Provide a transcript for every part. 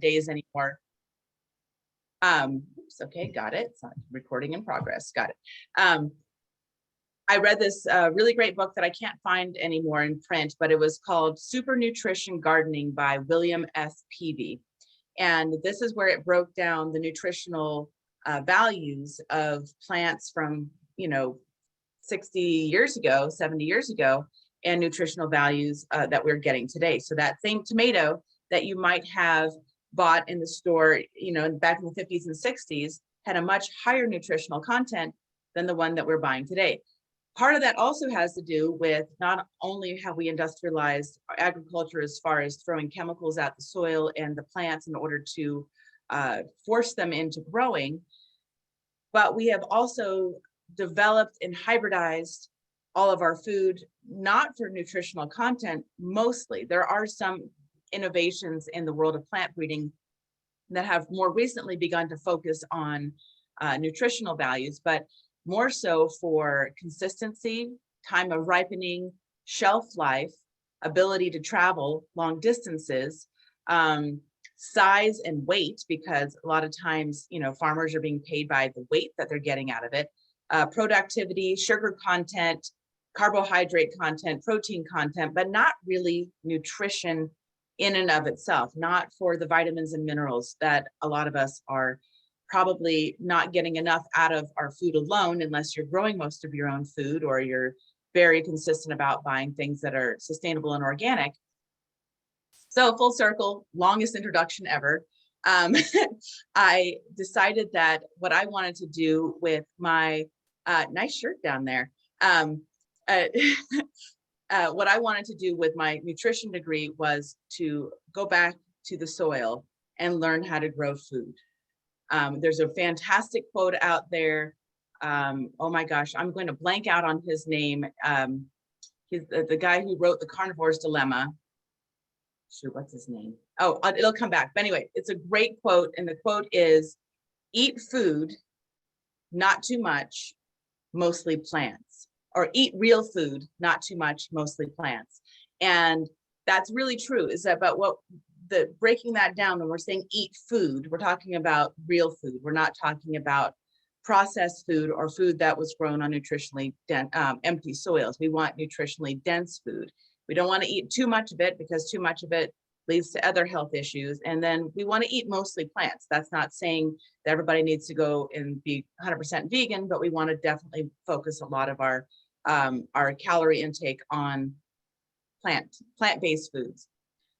days anymore. Oops, okay, got it. It's not recording in progress. Got it. I read this really great book that I can't find anymore in print, but it was called Super Nutrition Gardening by William S. Peavy. And this is where it broke down the nutritional values of plants from, 60 years ago, 70 years ago, and nutritional values that we're getting today. So that same tomato that you might have bought in the store, back in the 50s and 60s had a much higher nutritional content than the one that we're buying today. Part of that also has to do with not only have we industrialized agriculture as far as throwing chemicals at the soil and the plants in order to force them into growing, but we have also developed and hybridized all of our food, not for nutritional content mostly. There are some innovations in the world of plant breeding that have more recently begun to focus on nutritional values, but more so for consistency, time of ripening, shelf life, ability to travel long distances, size and weight, because a lot of times, farmers are being paid by the weight that they're getting out of it, productivity, sugar content, carbohydrate content, protein content, but not really nutrition in and of itself, not for the vitamins and minerals that a lot of us are probably not getting enough out of our food alone, unless you're growing most of your own food or you're very consistent about buying things that are sustainable and organic. So full circle, longest introduction ever. I decided that what I wanted to do with my nice shirt down there, what I wanted to do with my nutrition degree was to go back to the soil and learn how to grow food. There's a fantastic quote out there. Oh my gosh, I'm going to blank out on his name. He's the guy who wrote The Carnivore's Dilemma. Shoot, what's his name? Oh, it'll come back. But anyway, it's a great quote. And the quote is, eat food, not too much, mostly plants. Or eat real food, not too much, mostly plants. And that's really true, is that about what breaking that down, when we're saying eat food, we're talking about real food. We're not talking about processed food or food that was grown on nutritionally empty soils. We want nutritionally dense food. We don't want to eat too much of it, because too much of it leads to other health issues. And then we want to eat mostly plants. That's not saying that everybody needs to go and be 100% vegan, but we want to definitely focus a lot of our calorie intake on plant-based foods.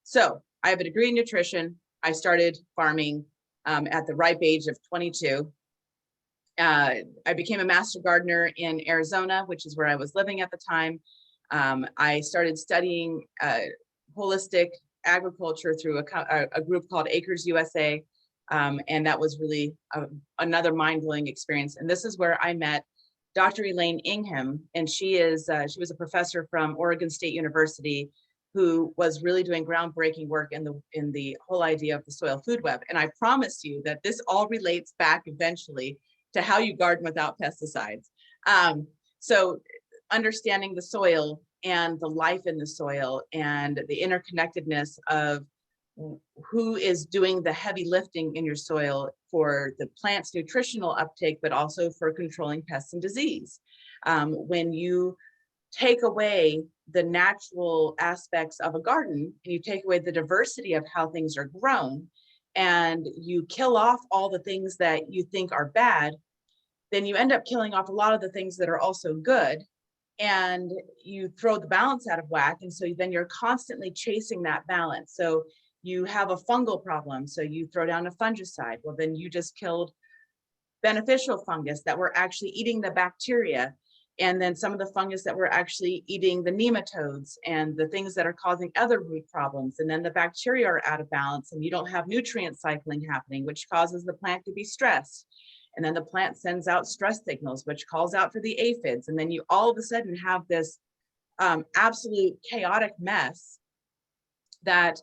So I have a degree in nutrition. I started farming at the ripe age of 22. I became a master gardener in Arizona, which is where I was living at the time. I started studying holistic agriculture through a group called Acres USA. And that was really another mind-blowing experience. And this is where I met Dr. Elaine Ingham, and she was a professor from Oregon State University who was really doing groundbreaking work in the whole idea of the soil food web. And I promise you that this all relates back eventually to how you garden without pesticides. So understanding the soil and the life in the soil and the interconnectedness of who is doing the heavy lifting in your soil for the plant's nutritional uptake, but also for controlling pests and disease. When you take away the natural aspects of a garden and you take away the diversity of how things are grown, and you kill off all the things that you think are bad, then you end up killing off a lot of the things that are also good, and you throw the balance out of whack. And so then you're constantly chasing that balance. So you have a fungal problem, so you throw down a fungicide. Well, then you just killed beneficial fungus that were actually eating the bacteria, and then some of the fungus that were actually eating the nematodes and the things that are causing other root problems. And then the bacteria are out of balance, and you don't have nutrient cycling happening, which causes the plant to be stressed. And then the plant sends out stress signals, which calls out for the aphids. And then you all of a sudden have this absolute chaotic mess that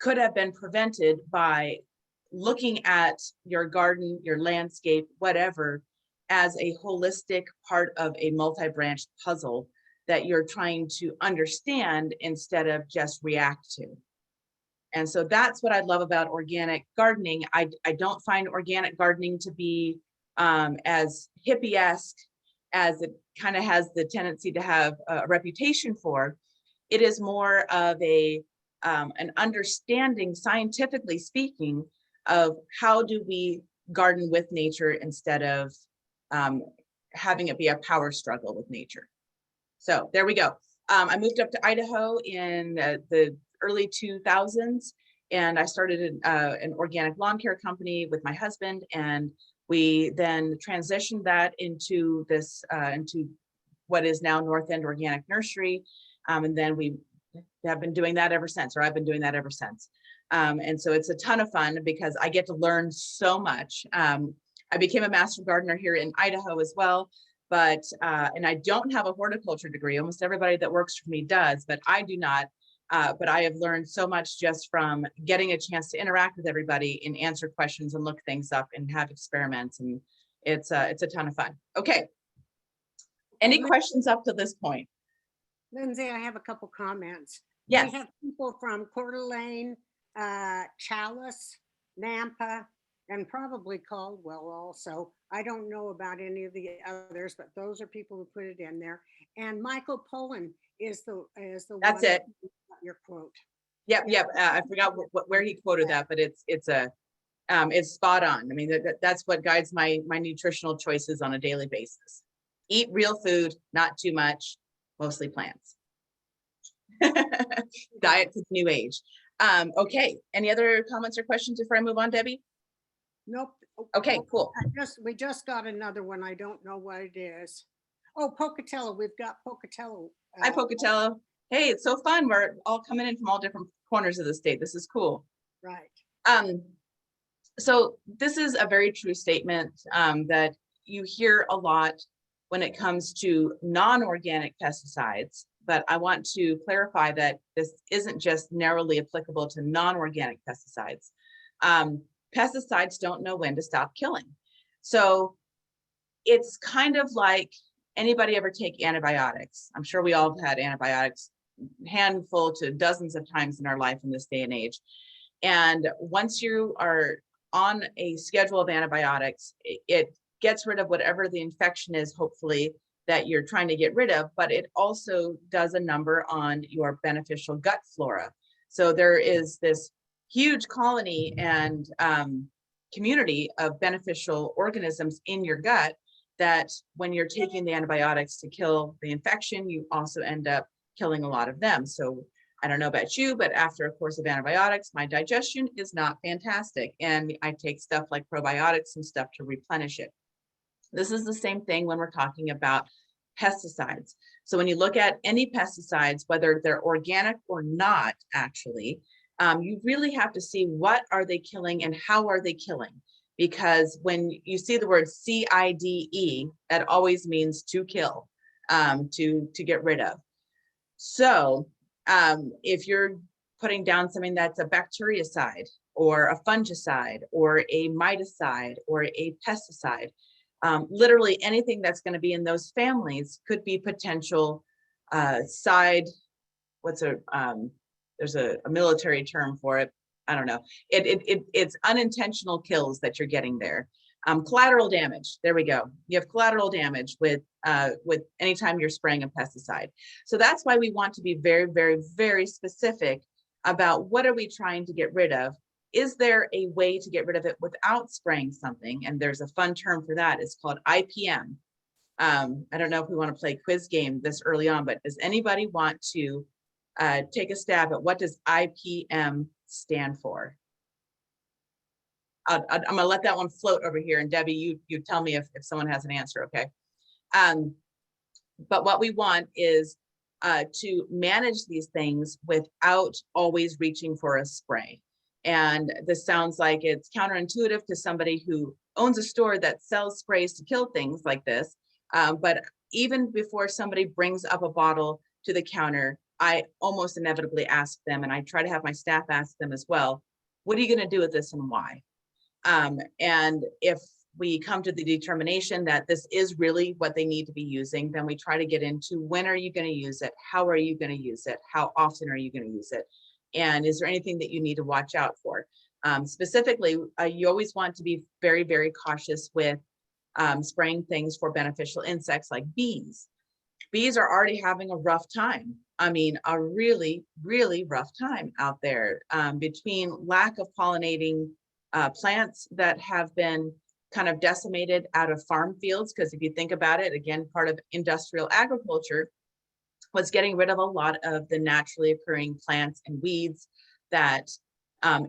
could have been prevented by looking at your garden, your landscape, whatever, as a holistic part of a multi-branched puzzle that you're trying to understand instead of just react to. And so that's what I love about organic gardening. I don't find organic gardening to be as hippie-esque as it kind of has the tendency to have a reputation for. It is more of a an understanding, scientifically speaking, of how do we garden with nature instead of having it be a power struggle with nature. So there we go. I moved up to Idaho in the early 2000s, and I started an organic lawn care company with my husband, and we then transitioned that into this into what is now North End Organic Nursery, and then we have been doing that ever since, or I've been doing that ever since. And so it's a ton of fun because I get to learn so much. I became a master gardener here in Idaho as well, but and I don't have a horticulture degree. Almost everybody that works for me does, but I do not. But I have learned so much just from getting a chance to interact with everybody and answer questions and look things up and have experiments, and it's a ton of fun. Okay. Any questions up to this point? Lindsay, I have a couple comments. Yes. We have people from Coeur d'Alene, Chalice, Nampa, and probably Caldwell also. I don't know about any of the others, but those are people who put it in there. And Michael Pullen is the That's one it. Your quote. Yep. I forgot where he quoted that, but it's spot on. I mean, that's what guides my nutritional choices on a daily basis. Eat real food, not too much, mostly plants. Diet for the new age. Okay. Any other comments or questions before I move on, Debbie? Nope. Okay, cool. We just got another one. I don't know what it is. Oh, Pocatello. We've got Pocatello. Hi, Pocatello. Hey, it's so fun. We're all coming in from all different corners of the state. This is cool. Right. So this is a very true statement that you hear a lot when it comes to non-organic pesticides, but I want to clarify that this isn't just narrowly applicable to non-organic pesticides. Pesticides don't know when to stop killing. So it's kind of like, anybody ever take antibiotics? I'm sure we all have had antibiotics, handful to dozens of times in our life in this day and age. And once you are on a schedule of antibiotics, it gets rid of whatever the infection is, hopefully, that you're trying to get rid of, but it also does a number on your beneficial gut flora. So there is this huge colony and community of beneficial organisms in your gut that when you're taking the antibiotics to kill the infection, you also end up killing a lot of them. So I don't know about you, but after a course of antibiotics, my digestion is not fantastic. And I take stuff like probiotics and stuff to replenish it. This is the same thing when we're talking about pesticides. So when you look at any pesticides, whether they're organic or not, actually, you really have to see what are they killing and how are they killing. Because when you see the word CIDE, that always means to kill, to get rid of. So if you're putting down something that's a bactericide or a fungicide or a miticide or a pesticide, literally anything that's going to be in those families could be potential there's a military term for it. I don't know. It's unintentional kills that you're getting there. Collateral damage. There we go. You have collateral damage with anytime you're spraying a pesticide. So that's why we want to be very, very, very specific about what are we trying to get rid of. Is there a way to get rid of it without spraying something? And there's a fun term for that. It's called IPM. I don't know if we want to play a quiz game this early on, but does anybody want to take a stab at what does IPM stand for? I'm gonna let that one float over here, and Debbie, you tell me if someone has an answer, okay? But what we want is to manage these things without always reaching for a spray. And this sounds like it's counterintuitive to somebody who owns a store that sells sprays to kill things like this. But even before somebody brings up a bottle to the counter, I almost inevitably ask them, and I try to have my staff ask them as well, what are you going to do with this and why? And if we come to the determination that this is really what they need to be using, then we try to get into when are you going to use it? How are you going to use it? How often are you going to use it? And is there anything that you need to watch out for? Specifically, you always want to be very, very cautious with spraying things for beneficial insects like bees. Bees are already having a rough time. I mean, a really, really rough time out there between lack of pollinating plants that have been kind of decimated out of farm fields. Because if you think about it, again, part of industrial agriculture was getting rid of a lot of the naturally occurring plants and weeds that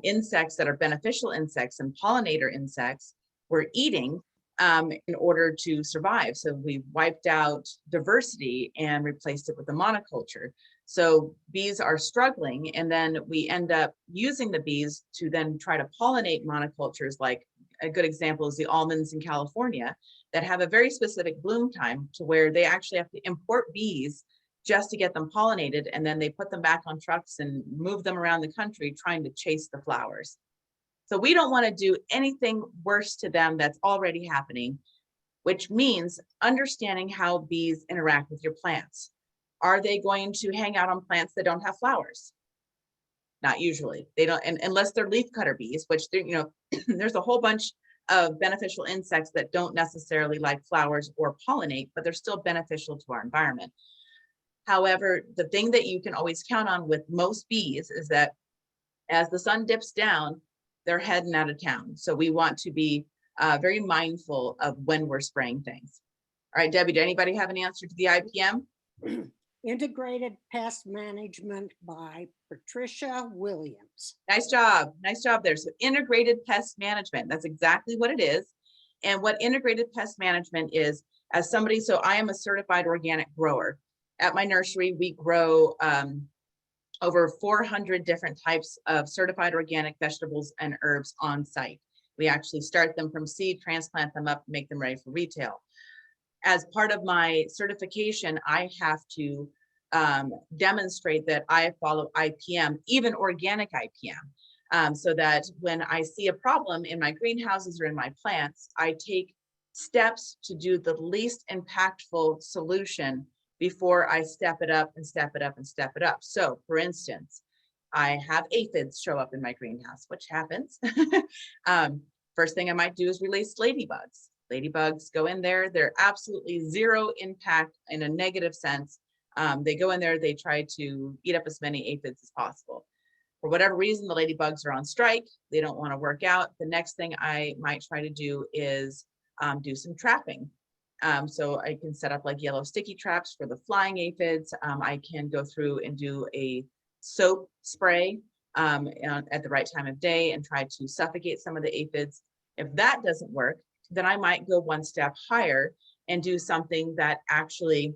insects that are beneficial insects and pollinator insects were eating in order to survive. So we wiped out diversity and replaced it with a monoculture. So bees are struggling, and then we end up using the bees to then try to pollinate monocultures. Like a good example is the almonds in California that have a very specific bloom time to where they actually have to import bees just to get them pollinated, and then they put them back on trucks and move them around the country trying to chase the flowers. So we don't want to do anything worse to them that's already happening, which means understanding how bees interact with your plants. Are they going to hang out on plants that don't have flowers? Not usually. They don't, and unless they're leaf cutter bees, which there's a whole bunch of beneficial insects that don't necessarily like flowers or pollinate, but they're still beneficial to our environment. However, the thing that you can always count on with most bees is that as the sun dips down, they're heading out of town. So we want to be very mindful of when we're spraying things. All right, Debbie, did anybody have an answer to the IPM? Integrated Pest Management by Patricia Williams. Nice job. Nice job there. So integrated pest management, that's exactly what it is. And what integrated pest management is, as somebody, so I am a certified organic grower. At my nursery, we grow over 400 different types of certified organic vegetables and herbs on site. We actually start them from seed, transplant them up, make them ready for retail. As part of my certification, I have to demonstrate that I follow IPM, even organic IPM, so that when I see a problem in my greenhouses or in my plants, I take steps to do the least impactful solution before I step it up and step it up and step it up. So for instance, I have aphids show up in my greenhouse, which happens. First thing I might do is release ladybugs. Ladybugs go in there, they're absolutely zero impact in a negative sense. They go in there, they try to eat up as many aphids as possible. For whatever reason, the ladybugs are on strike. They don't want to work out. The next thing I might try to do is do some trapping. So I can set up like yellow sticky traps for the flying aphids. I can go through and do a soap spray at the right time of day and try to suffocate some of the aphids. If that doesn't work, then I might go one step higher and do something that actually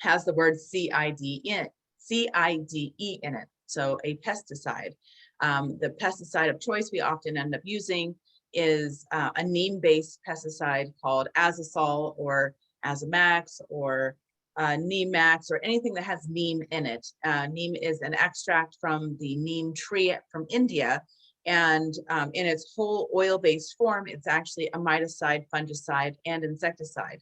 has the word CIDE in it. So a pesticide. The pesticide of choice we often end up using is a neem-based pesticide called Azisol or Azamax or Neemax or anything that has neem in it. Neem is an extract from the neem tree from India, and in its whole oil-based form, it's actually a miticide, fungicide, and insecticide.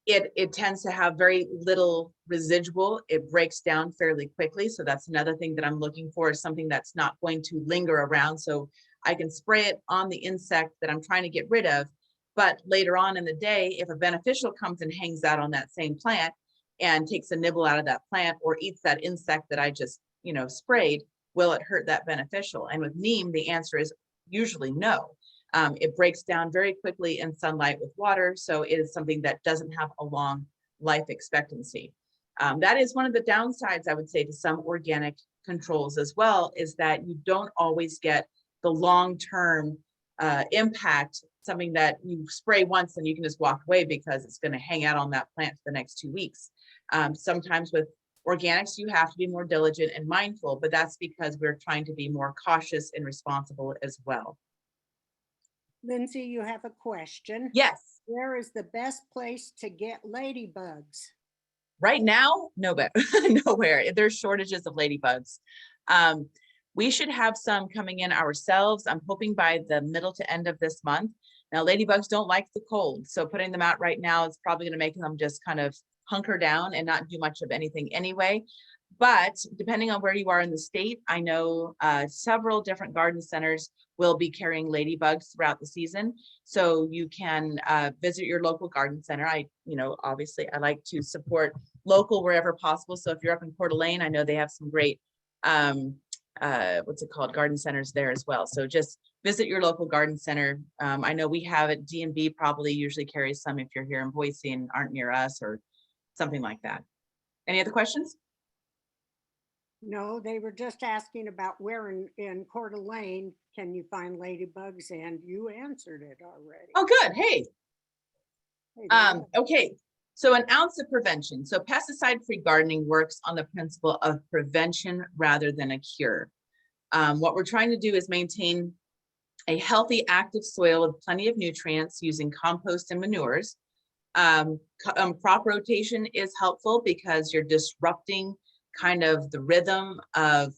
It tends to have very little residual. It breaks down fairly quickly. So that's another thing that I'm looking for, is something that's not going to linger around. So I can spray it on the insect that I'm trying to get rid of. But later on in the day, if a beneficial comes and hangs out on that same plant and takes a nibble out of that plant or eats that insect that I just, sprayed, will it hurt that beneficial? And with neem, the answer is usually no. It breaks down very quickly in sunlight with water. So it is something that doesn't have a long life expectancy. That is one of the downsides, I would say, to some organic controls as well, is that you don't always get the long-term impact, something that you spray once and you can just walk away because it's going to hang out on that plant for the next 2 weeks. Sometimes with organics, you have to be more diligent and mindful, but that's because we're trying to be more cautious and responsible as well. Lindsay, you have a question. Yes. Where is the best place to get ladybugs? Right now, nowhere. There's shortages of ladybugs. We should have some coming in ourselves. I'm hoping by the middle to end of this month. Now, ladybugs don't like the cold, so putting them out right now is probably going to make them just kind of hunker down and not do much of anything anyway. But depending on where you are in the state, I know several different garden centers will be carrying ladybugs throughout the season. So you can visit your local garden center. Obviously I like to support local wherever possible. So if you're up in Coeur d'Alene, I know they have some great, garden centers there as well. So just visit your local garden center. I know we have it, D&B probably usually carries some if you're here in Boise and aren't near us or something like that. Any other questions? No, they were just asking about where in Coeur d'Alene can you find ladybugs, and you answered it already. Oh, good. Hey. Hey, Okay. So an ounce of prevention. So pesticide-free gardening works on the principle of prevention rather than a cure. What we're trying to do is maintain a healthy, active soil with plenty of nutrients using compost and manures. Crop rotation is helpful because you're disrupting kind of the rhythm of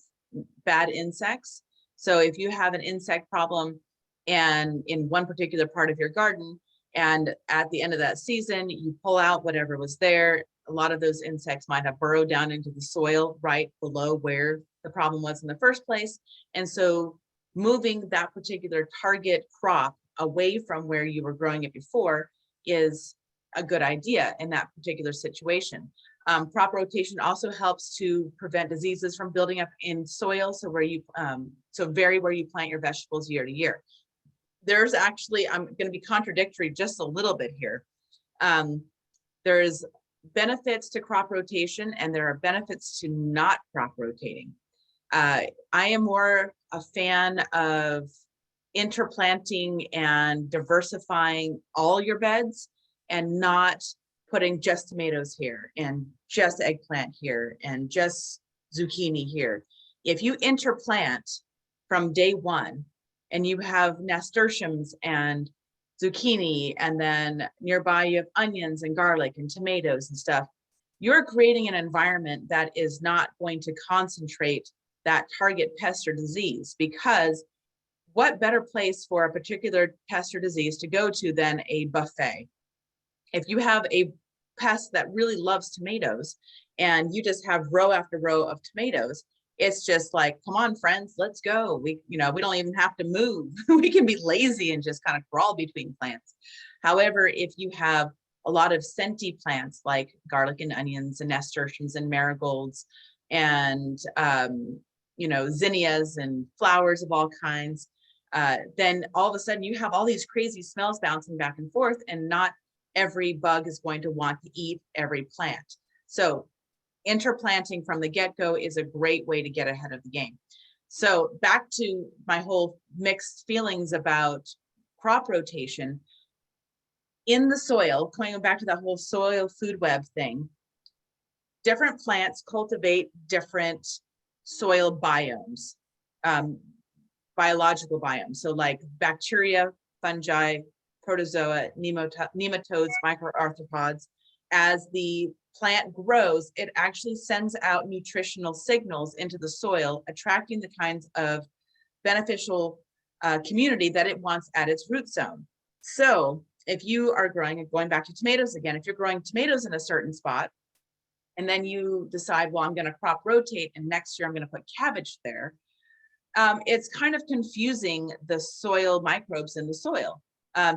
bad insects. So if you have an insect problem and in one particular part of your garden, and at the end of that season, you pull out whatever was there, a lot of those insects might have burrowed down into the soil right below where the problem was in the first place. And so moving that particular target crop away from where you were growing it before is a good idea in that particular situation. Crop rotation also helps to prevent diseases from building up in soil. So where you vary where you plant your vegetables year to year. There's actually, I'm going to be contradictory just a little bit here. There's benefits to crop rotation and there are benefits to not crop rotating. I am more a fan of interplanting and diversifying all your beds and not putting just tomatoes here and just eggplant here and just zucchini here. If you interplant from day one and you have nasturtiums and zucchini, and then nearby you have onions and garlic and tomatoes and stuff, you're creating an environment that is not going to concentrate that target pest or disease, because what better place for a particular pest or disease to go to than a buffet? If you have a pest that really loves tomatoes and you just have row after row of tomatoes, it's just like, come on, friends, let's go. We don't even have to move. We can be lazy and just kind of crawl between plants. However, if you have a lot of scenty plants like garlic and onions and nasturtiums and marigolds and zinnias and flowers of all kinds, then all of a sudden you have all these crazy smells bouncing back and forth, and not every bug is going to want to eat every plant. So interplanting from the get-go is a great way to get ahead of the game. So back to my whole mixed feelings about crop rotation. In the soil, going back to that whole soil food web thing, different plants cultivate different soil biomes, biological biomes. So like bacteria, fungi, protozoa, nematodes, microarthropods. As the plant grows, it actually sends out nutritional signals into the soil, attracting the kinds of beneficial community that it wants at its root zone. So if you are growing, going back to tomatoes again, if you're growing tomatoes in a certain spot, and then you decide, well, I'm going to crop rotate, and next year I'm going to put cabbage there, it's kind of confusing the soil microbes in the soil.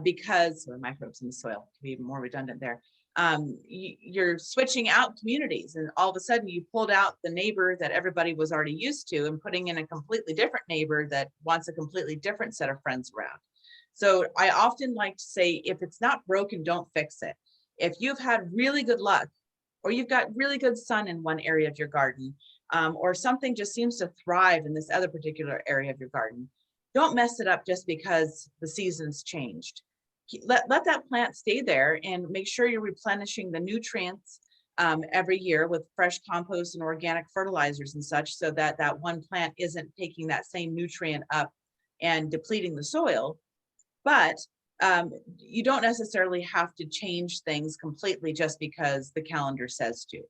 Because microbes in the soil can be even more redundant there. You're switching out communities, and all of a sudden you pulled out the neighbor that everybody was already used to and putting in a completely different neighbor that wants a completely different set of friends around. So I often like to say, if it's not broken, don't fix it. If you've had really good luck, or you've got really good sun in one area of your garden, or something just seems to thrive in this other particular area of your garden, don't mess it up just because the season's changed. Let that plant stay there and make sure you're replenishing the nutrients every year with fresh compost and organic fertilizers and such, so that that one plant isn't taking that same nutrient up and depleting the soil. But you don't necessarily have to change things completely just because the calendar says to.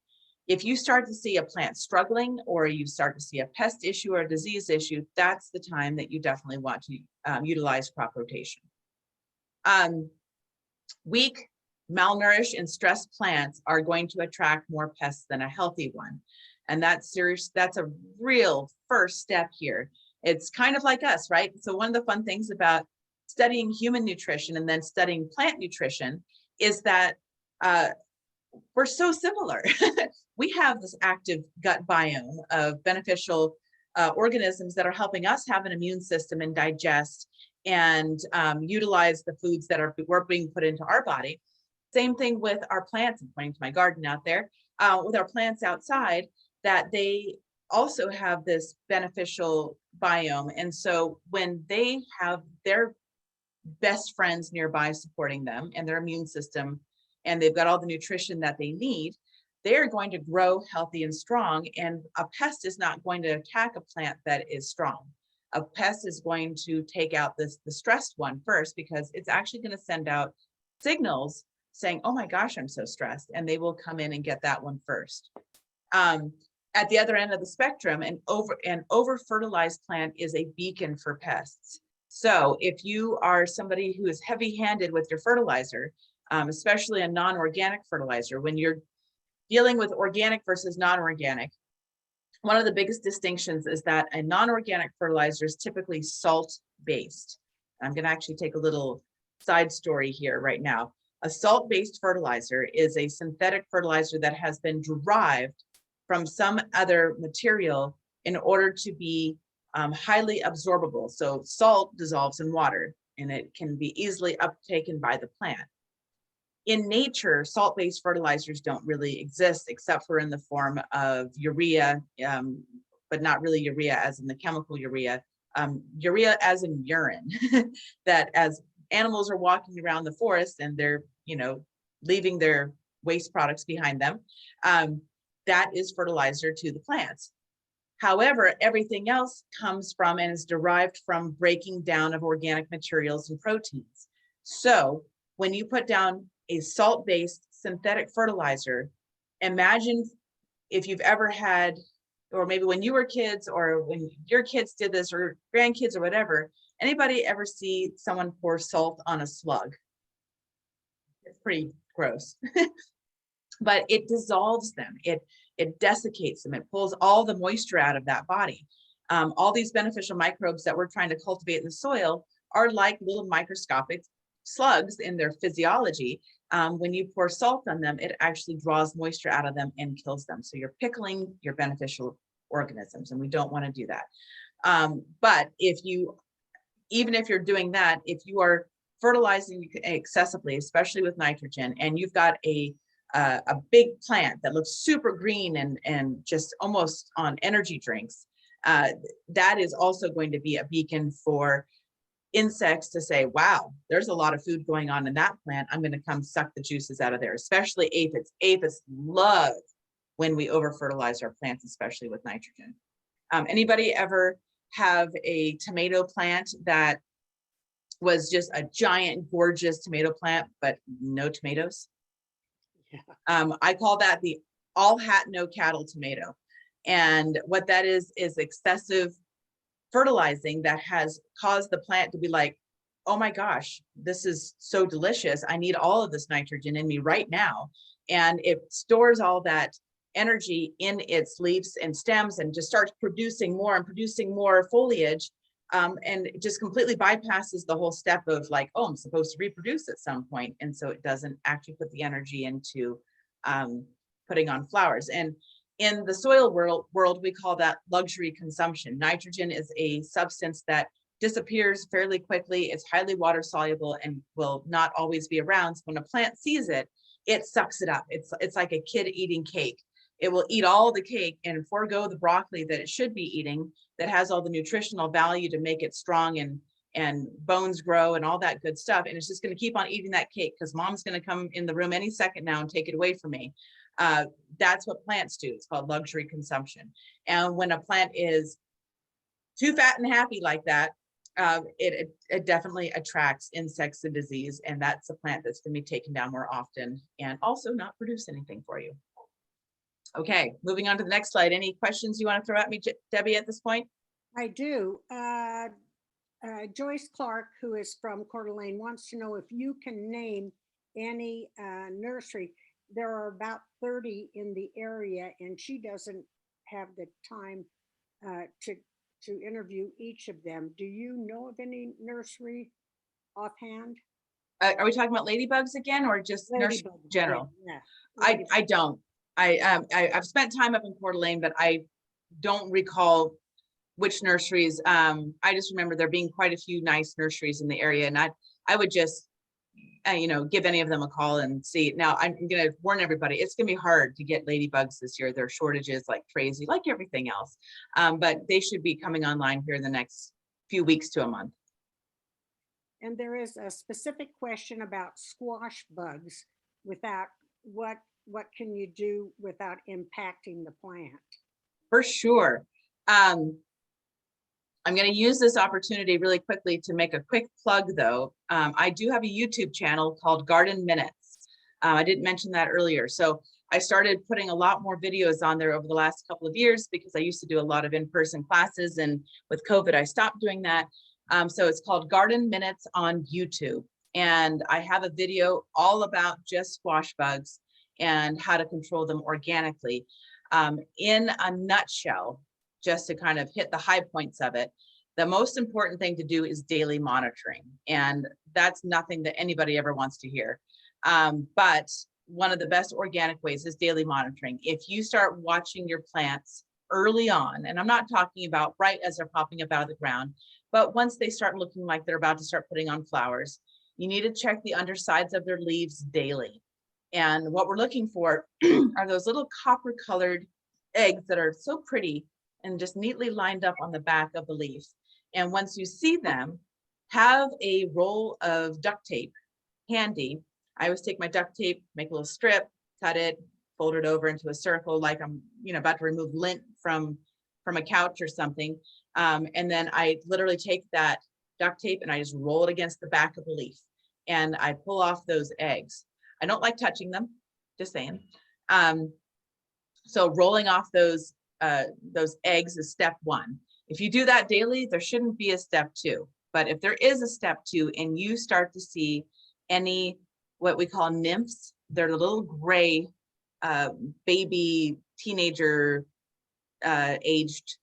If you start to see a plant struggling, or you start to see a pest issue or a disease issue, that's the time that you definitely want to utilize crop rotation. Weak, malnourished, and stressed plants are going to attract more pests than a healthy one. And that's serious. That's a real first step here. It's kind of like us, right? So one of the fun things about studying human nutrition and then studying plant nutrition is that we're so similar. We have this active gut biome of beneficial organisms that are helping us have an immune system and digest and utilize the foods that we're being put into our body. Same thing with our plants. I'm pointing to my garden out there. With our plants outside, that they also have this beneficial biome. And so when they have their best friends nearby supporting them and their immune system, and they've got all the nutrition that they need, they're going to grow healthy and strong. And a pest is not going to attack a plant that is strong. A pest is going to take out the stressed one first, because it's actually going to send out signals saying, oh my gosh, I'm so stressed. And they will come in and get that one first. At the other end of the spectrum, an over fertilized plant is a beacon for pests. So if you are somebody who is heavy-handed with your fertilizer, especially a non-organic fertilizer, when you're dealing with organic versus non-organic, one of the biggest distinctions is that a non-organic fertilizer is typically salt-based. I'm going to actually take a little side story here right now. A salt-based fertilizer is a synthetic fertilizer that has been derived from some other material in order to be highly absorbable. So salt dissolves in water and it can be easily uptaken by the plant. In nature, salt-based fertilizers don't really exist except for in the form of urea, but not really urea as in the chemical urea, urea as in urine, that as animals are walking around the forest and they're, leaving their waste products behind them, that is fertilizer to the plants. However, everything else comes from and is derived from breaking down of organic materials and proteins. So when you put down a salt-based synthetic fertilizer, imagine if you've ever had, or maybe when you were kids or when your kids did this or grandkids or whatever, anybody ever see someone pour salt on a slug? It's pretty gross. But it dissolves them. It desiccates them. It pulls all the moisture out of that body. All these beneficial microbes that we're trying to cultivate in the soil are like little microscopic slugs in their physiology. When you pour salt on them, it actually draws moisture out of them and kills them. So you're pickling your beneficial organisms, and we don't want to do that. But even if you're doing that, if you are fertilizing excessively, especially with nitrogen, and you've got a big plant that looks super green and just almost on energy drinks, that is also going to be a beacon for insects to say, wow, there's a lot of food going on in that plant. I'm going to come suck the juices out of there, especially aphids. Aphids love when we over fertilize our plants, especially with nitrogen. Anybody ever have a tomato plant that was just a giant, gorgeous tomato plant, but no tomatoes? Yeah. I call that the all hat, no cattle tomato. And what that is excessive fertilizing that has caused the plant to be like, oh my gosh, this is so delicious. I need all of this nitrogen in me right now. And it stores all that energy in its leaves and stems and just starts producing more and producing more foliage. And it just completely bypasses the whole step of like, oh, I'm supposed to reproduce at some point. And so it doesn't actually put the energy into putting on flowers. And in the soil world, we call that luxury consumption. Nitrogen is a substance that disappears fairly quickly. It's highly water soluble and will not always be around. So when a plant sees it, it sucks it up. It's like a kid eating cake. It will eat all the cake and forego the broccoli that it should be eating, that has all the nutritional value to make it strong and bones grow and all that good stuff. And it's just going to keep on eating that cake because mom's going to come in the room any second now and take it away from me. That's what plants do. It's called luxury consumption. And when a plant is too fat and happy like that, it definitely attracts insects and disease. And that's a plant that's going to be taken down more often and also not produce anything for you. Okay, moving on to the next slide. Any questions you want to throw at me, Debbie, at this point? I do. Joyce Clark, who is from Coeur d'Alene, wants to know if you can name any nursery. There are about 30 in the area, and she doesn't have the time to interview each of them. Do you know of any nursery offhand? Are we talking about ladybugs again, or just nursery Ladybug in again, general? yeah. I don't. I've spent time up in Coeur d'Alene, but I don't recall which nurseries. I just remember there being quite a few nice nurseries in the area, and I would just give any of them a call and see. Now I'm gonna warn everybody, it's gonna be hard to get ladybugs this year. There are shortages like crazy, like everything else. But they should be coming online here in the next few weeks to a month. And there is a specific question about squash bugs. Without what can you do without impacting the plant? For sure. I'm going to use this opportunity really quickly to make a quick plug, though. I do have a YouTube channel called Garden Minutes. I didn't mention that earlier. So I started putting a lot more videos on there over the last couple of years because I used to do a lot of in-person classes, and with COVID, I stopped doing that. So it's called Garden Minutes on YouTube. And I have a video all about just squash bugs and how to control them organically. In a nutshell, just to kind of hit the high points of it, the most important thing to do is daily monitoring. And that's nothing that anybody ever wants to hear. But one of the best organic ways is daily monitoring. If you start watching your plants early on, and I'm not talking about right as they're popping up out of the ground, but once they start looking like they're about to start putting on flowers, you need to check the undersides of their leaves daily. And what we're looking for are those little copper colored eggs that are so pretty and just neatly lined up on the back of the leaf. And once you see them, have a roll of duct tape handy. I always take my duct tape, make a little strip, cut it, fold it over into a circle like I'm about to remove lint from a couch or something. And then I literally take that duct tape and I just roll it against the back of the leaf. And I pull off those eggs. I don't like touching them, just saying. So rolling off those eggs is step one. If you do that daily, there shouldn't be a step two. But if there is a step two and you start to see any what we call nymphs, they're the little gray baby teenager aged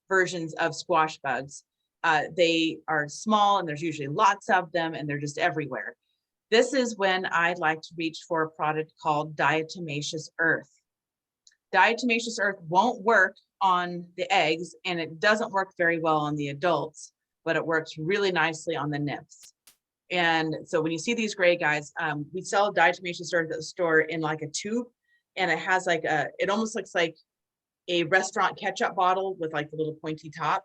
versions of squash bugs. They are small and there's usually lots of them and they're just everywhere. This is when I'd like to reach for a product called Diatomaceous Earth. Diatomaceous Earth won't work on the eggs and it doesn't work very well on the adults, but it works really nicely on the nymphs. And so when you see these gray guys, we sell Diatomaceous Earth at the store in like a tube, and it has like it almost looks like a restaurant ketchup bottle with like the little pointy top.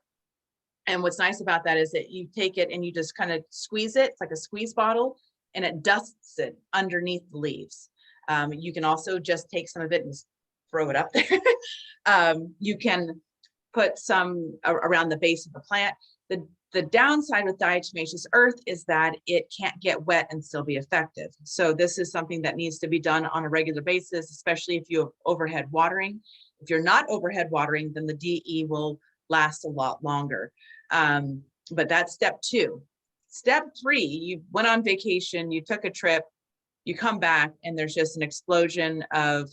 And what's nice about that is that you take it and you just kind of squeeze it. It's like a squeeze bottle and it dusts it underneath the leaves. You can also just take some of it and throw it up there. You can put some around the base of the plant. The downside with Diatomaceous Earth is that it can't get wet and still be effective. So this is something that needs to be done on a regular basis, especially if you have overhead watering. If you're not overhead watering, then the DE will last a lot longer. But that's step two. Step three, you went on vacation, you took a trip, you come back and there's just an explosion of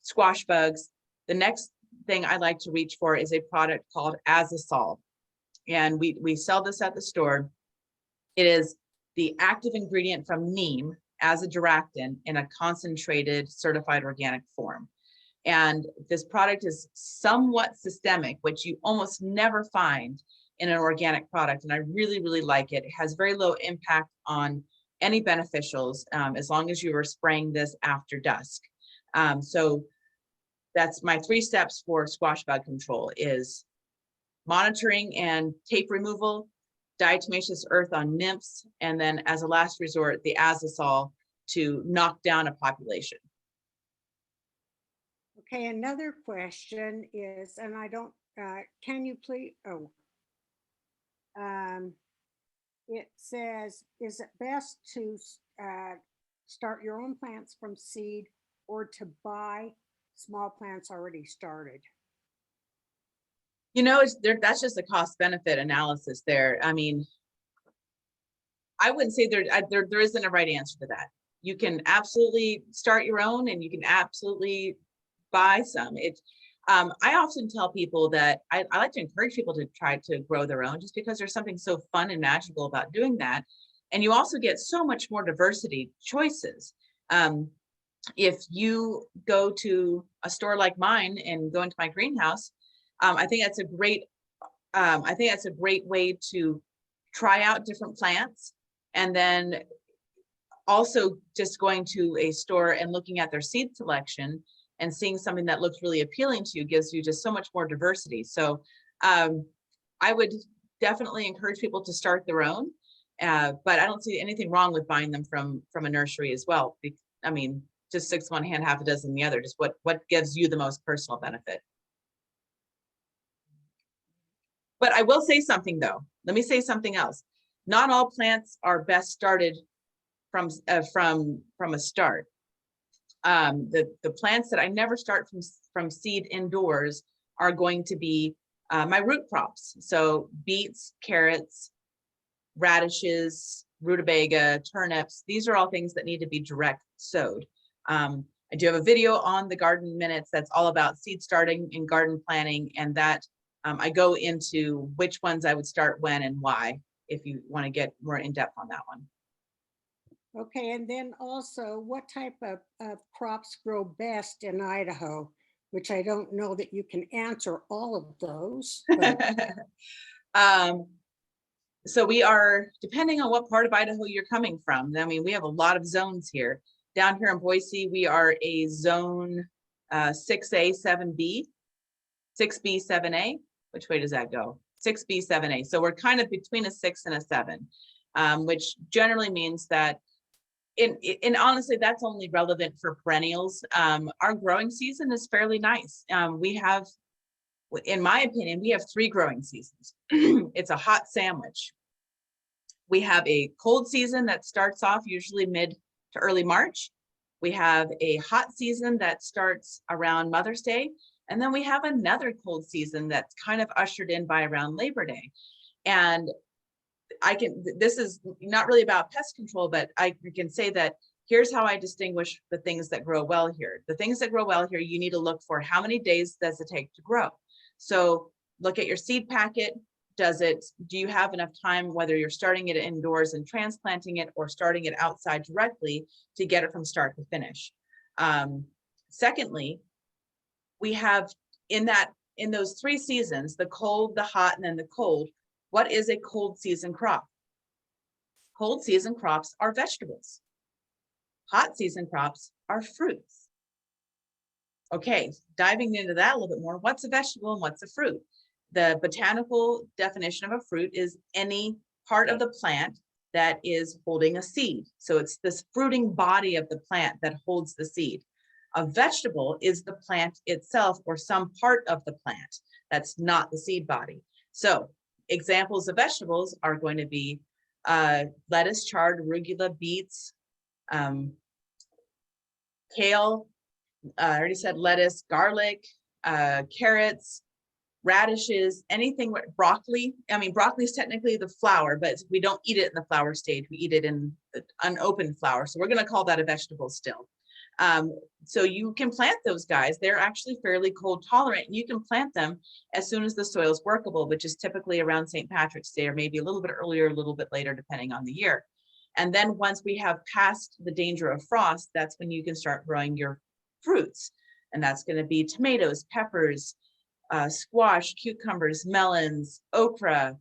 squash bugs. The next thing I like to reach for is a product called Azisol. And we sell this at the store. It is the active ingredient from neem as a duractin in a concentrated certified organic form. And this product is somewhat systemic, which you almost never find in an organic product. And I really, really like it. It has very low impact on any beneficials as long as you are spraying this after dusk. So that's my 3 steps for squash bug control is monitoring and tape removal, Diatomaceous Earth on nymphs, and then as a last resort, the Azisol to knock down a population. Okay, another question is, and I don't, can you please, it says, is it best to start your own plants from seed or to buy small plants already started? That's just a cost benefit analysis there. I mean, I wouldn't say there isn't a right answer to that. You can absolutely start your own and you can absolutely buy some. I often tell people that I like to encourage people to try to grow their own, just because there's something so fun and magical about doing that. And you also get so much more diversity choices. If you go to a store like mine and go into my greenhouse, I think that's a great way to try out different plants. And then also just going to a store and looking at their seed selection and seeing something that looks really appealing to you gives you just so much more diversity. So I would definitely encourage people to start their own, but I don't see anything wrong with buying them from a nursery as well. I mean, just 6 one hand, half a dozen the other, just what gives you the most personal benefit. But I will say something though. Let me say something else. Not all plants are best started from a start. The plants that I never start from seed indoors are going to be my root crops. So beets, carrots, radishes, rutabaga, turnips. These are all things that need to be direct sowed. I do have a video on the Garden Minutes that's all about seed starting and garden planting, and that I go into which ones I would start when and why, if you want to get more in depth on that one. Okay, and then also, what type of crops grow best in Idaho? Which I don't know that you can answer all of those. But So we are, depending on what part of Idaho you're coming from, I mean, we have a lot of zones here. Down here in Boise, we are a zone 6A, 7B, 6B, 7A. Which way does that go? 6B, 7A. So we're kind of between a 6 and a 7, which generally means that and honestly, that's only relevant for perennials. Our growing season is fairly nice. We have, in my opinion, we have 3 growing seasons. It's a hot sandwich. We have a cold season that starts off usually mid to early March. We have a hot season that starts around Mother's Day. And then we have another cold season that's kind of ushered in by around Labor Day. And this is not really about pest control, but I can say that here's how I distinguish the things that grow well here. The things that grow well here, you need to look for how many days does it take to grow. So look at your seed packet. Do you have enough time, whether you're starting it indoors and transplanting it or starting it outside directly, to get it from start to finish? Secondly, we have in those 3 seasons, the cold, the hot, and then the cold. What is a cold season crop? Cold season crops are vegetables. Hot season crops are fruits. Okay, diving into that a little bit more, what's a vegetable and what's a fruit? The botanical definition of a fruit is any part of the plant that is holding a seed. So it's this fruiting body of the plant that holds the seed. A vegetable is the plant itself or some part of the plant that's not the seed body. So examples of vegetables are going to be lettuce, chard, arugula, beets, kale, I already said lettuce, garlic, carrots, radishes, anything with broccoli. I mean, broccoli is technically the flower, but we don't eat it in the flower stage. We eat it in the unopened flower. So we're going to call that a vegetable still. So you can plant those guys. They're actually fairly cold tolerant. You can plant them as soon as the soil is workable, which is typically around St. Patrick's Day, or maybe a little bit earlier, a little bit later, depending on the year. And then once we have passed the danger of frost, that's when you can start growing your fruits. And that's going to be tomatoes, peppers, squash, cucumbers, melons, okra,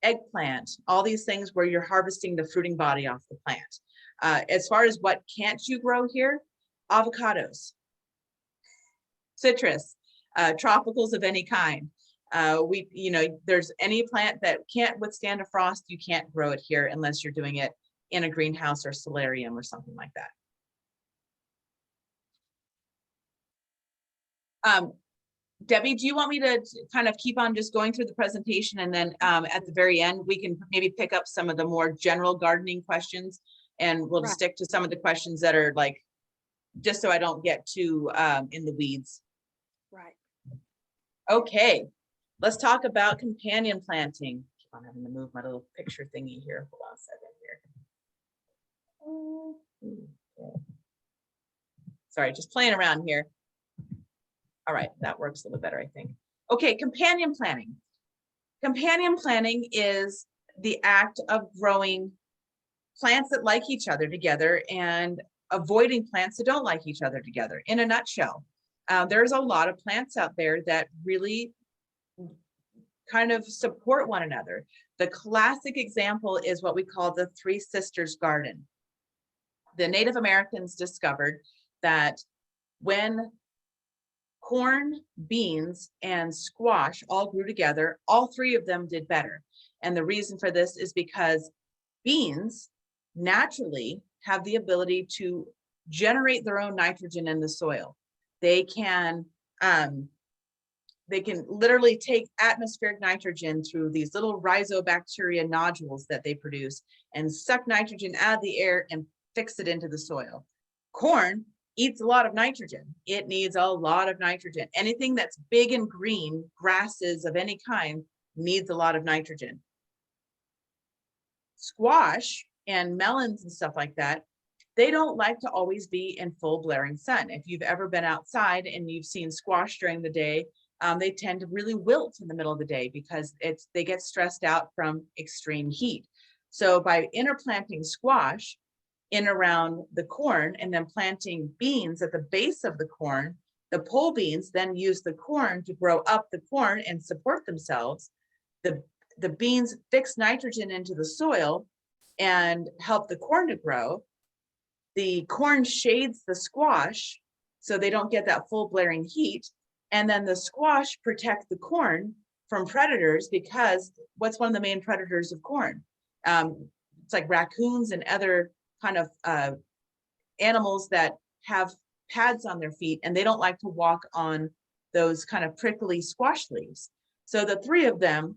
eggplant, all these things where you're harvesting the fruiting body off the plant. As far as what can't you grow here, avocados, citrus, tropicals of any kind. There's any plant that can't withstand a frost, you can't grow it here unless you're doing it in a greenhouse or solarium or something like that. Debbie, do you want me to kind of keep on just going through the presentation, and then at the very end, we can maybe pick up some of the more general gardening questions, and we'll just stick to some of the questions that are like, just so I don't get too in the weeds. Right. Okay, let's talk about companion planting. Keep on having to move my little picture thingy here. Hold on a second here. Okay. Sorry, just playing around here. All right, that works a little better, I think. Okay, companion planting. Companion planting is the act of growing plants that like each other together and avoiding plants that don't like each other together. In a nutshell, there's a lot of plants out there that really kind of support one another. The classic example is what we call the Three Sisters Garden. The Native Americans discovered that when corn, beans, and squash all grew together, all three of them did better. And the reason for this is because beans naturally have the ability to generate their own nitrogen in the soil. They can literally take atmospheric nitrogen through these little rhizobacteria nodules that they produce and suck nitrogen out of the air and fix it into the soil. Corn eats a lot of nitrogen. It needs a lot of nitrogen. Anything that's big and green, grasses of any kind, needs a lot of nitrogen. Squash and melons and stuff like that, they don't like to always be in full blaring sun. If you've ever been outside and you've seen squash during the day, they tend to really wilt in the middle of the day because they get stressed out from extreme heat. So by interplanting squash in around the corn and then planting beans at the base of the corn, the pole beans then use the corn to grow up the corn and support themselves. The beans fix nitrogen into the soil and help the corn to grow. The corn shades the squash so they don't get that full blaring heat. And then the squash protect the corn from predators, because what's one of the main predators of corn? It's like raccoons and other kind of animals that have pads on their feet, and they don't like to walk on those kind of prickly squash leaves. So the three of them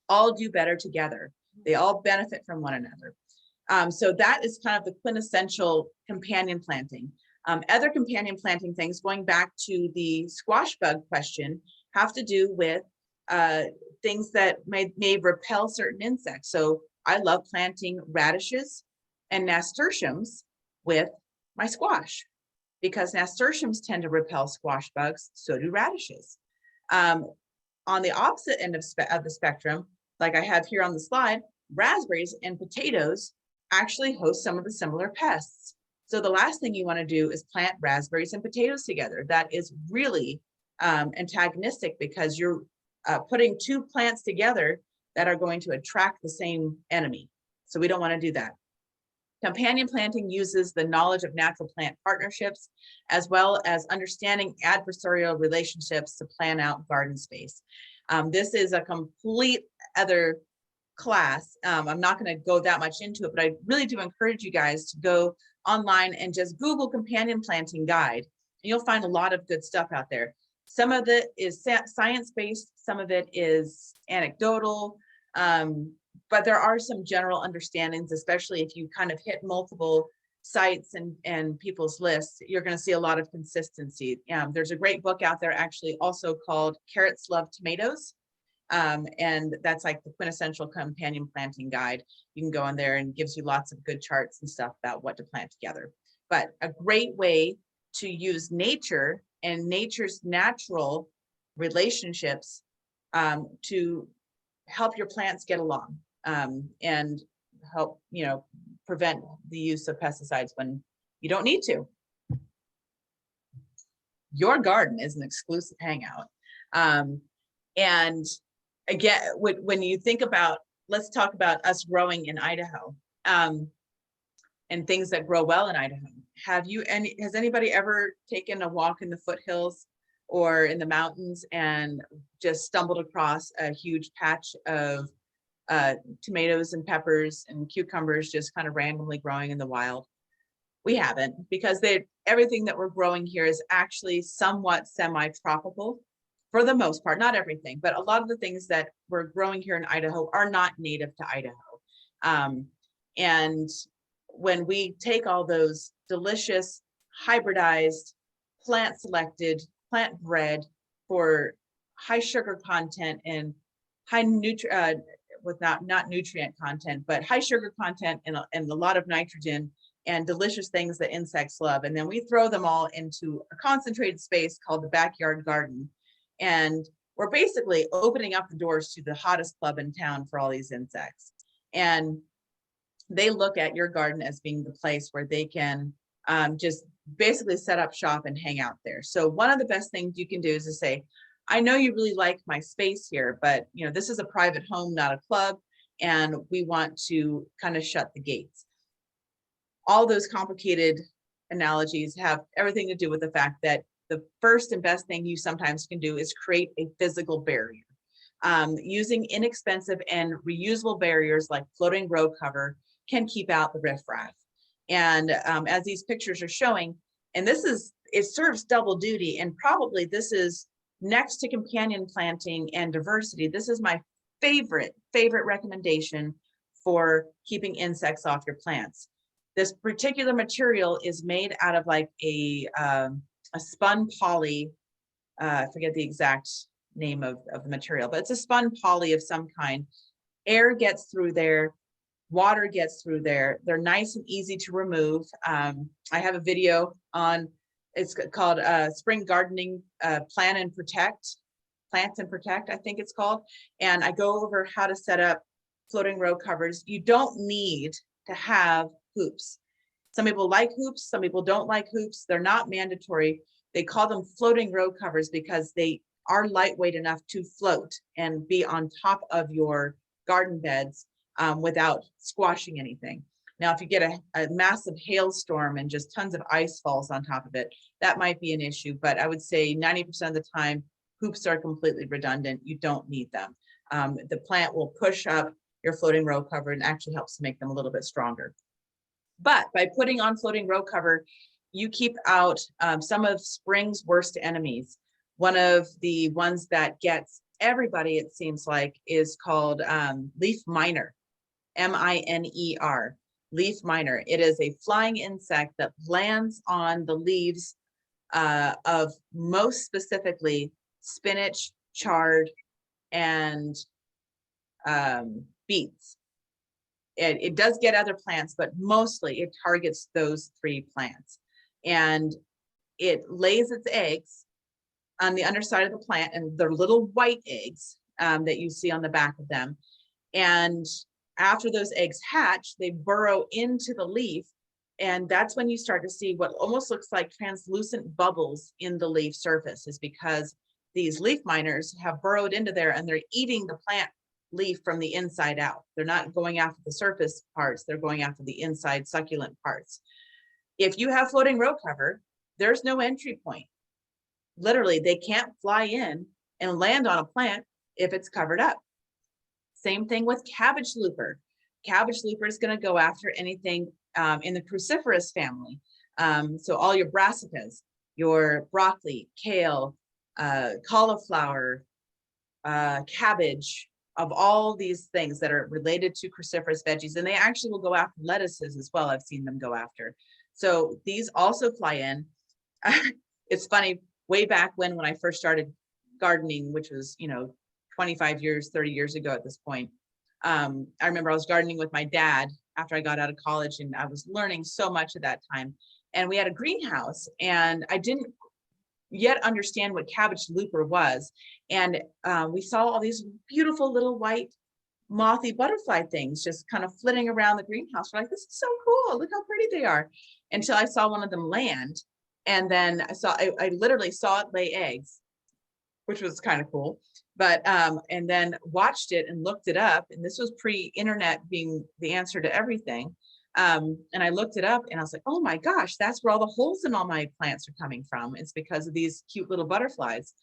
all do better together. They all benefit from one another. So that is kind of the quintessential companion planting. Other companion planting things, going back to the squash bug question, have to do with things that may repel certain insects. So I love planting radishes and nasturtiums with my squash, because nasturtiums tend to repel squash bugs, so do radishes. On the opposite end of the spectrum, like I have here on the slide, raspberries and potatoes actually host some of the similar pests. So the last thing you want to do is plant raspberries and potatoes together. That is really antagonistic, because you're putting two plants together that are going to attract the same enemy. So we don't want to do that. Companion planting uses the knowledge of natural plant partnerships, as well as understanding adversarial relationships to plan out garden space. This is a complete other class. I'm not going to go that much into it, but I really do encourage you guys to go online and just Google companion planting guide. And you'll find a lot of good stuff out there. Some of it is science-based, some of it is anecdotal, but there are some general understandings, especially if you kind of hit multiple sites and people's lists, you're going to see a lot of consistency. There's a great book out there actually also called Carrots Love Tomatoes. And that's like the quintessential companion planting guide. You can go in there and gives you lots of good charts and stuff about what to plant together. But a great way to use nature and nature's natural relationships to help your plants get along and help, prevent the use of pesticides when you don't need to. Your garden is an exclusive hangout. And again, when you think about, let's talk about us growing in Idaho and things that grow well in Idaho. Has anybody ever taken a walk in the foothills or in the mountains and just stumbled across a huge patch of tomatoes and peppers and cucumbers just kind of randomly growing in the wild? We haven't, because everything that we're growing here is actually somewhat semi-tropical. For the most part, not everything, but a lot of the things that we're growing here in Idaho are not native to Idaho. And when we take all those delicious, hybridized, plant-selected, plant bred for high sugar content and high not nutrient content, but high sugar content and a lot of nitrogen and delicious things that insects love. And then we throw them all into a concentrated space called the backyard garden. And we're basically opening up the doors to the hottest club in town for all these insects. And they look at your garden as being the place where they can just basically set up shop and hang out there. So one of the best things you can do is to say, I know you really like my space here, but you know, this is a private home, not a club, and we want to kind of shut the gates. All those complicated analogies have everything to do with the fact that the first and best thing you sometimes can do is create a physical barrier. Using inexpensive and reusable barriers like floating row cover can keep out the riffraff. And as these pictures are showing, and it serves double duty, and probably this is next to companion planting and diversity. This is my favorite recommendation for keeping insects off your plants. This particular material is made out of like a spun poly, I forget the exact name of the material, but it's a spun poly of some kind. Air gets through there, water gets through there. They're nice and easy to remove. I have a video on, it's called Spring Gardening Plant and Protect, I think it's called. And I go over how to set up floating row covers. You don't need to have hoops. Some people like hoops, some people don't like hoops. They're not mandatory. They call them floating row covers because they are lightweight enough to float and be on top of your garden beds without squashing anything. Now, if you get a massive hailstorm and just tons of ice falls on top of it, that might be an issue, but I would say 90% of the time, hoops are completely redundant. You don't need them. The plant will push up your floating row cover and actually helps to make them a little bit stronger. But by putting on floating row cover, you keep out some of spring's worst enemies. One of the ones that gets everybody, it seems like, is called leaf miner, M-I-N-E-R, leaf miner. It is a flying insect that lands on the leaves of most specifically spinach, chard, and beets. It does get other plants, but mostly it targets those three plants. And it lays its eggs on the underside of the plant, and they're little white eggs that you see on the back of them. And after those eggs hatch, they burrow into the leaf, and that's when you start to see what almost looks like translucent bubbles in the leaf surface, is because these leaf miners have burrowed into there and they're eating the plant leaf from the inside out. They're not going after the surface parts, they're going after the inside succulent parts. If you have floating row cover, there's no entry point. Literally, they can't fly in and land on a plant if it's covered up. Same thing with cabbage looper. Cabbage looper is going to go after anything in the cruciferous family. So all your brassicas, your broccoli, kale, cauliflower, cabbage, of all these things that are related to cruciferous veggies, and they actually will go after lettuces as well. I've seen them go after. So these also fly in. It's funny, way back when I first started gardening, which was, 25 years, 30 years ago at this point. I remember I was gardening with my dad after I got out of college, and I was learning so much at that time. And we had a greenhouse, and I didn't yet understand what cabbage looper was. And we saw all these beautiful little white mothy butterfly things just kind of flitting around the greenhouse. We're like, this is so cool. Look how pretty they are. Until I saw one of them land. And then I literally saw it lay eggs, which was kind of cool. But, and then watched it and looked it up. And this was pre-internet being the answer to everything. And I looked it up and I was like, oh my gosh, that's where all the holes in all my plants are coming from. It's because of these cute little butterflies.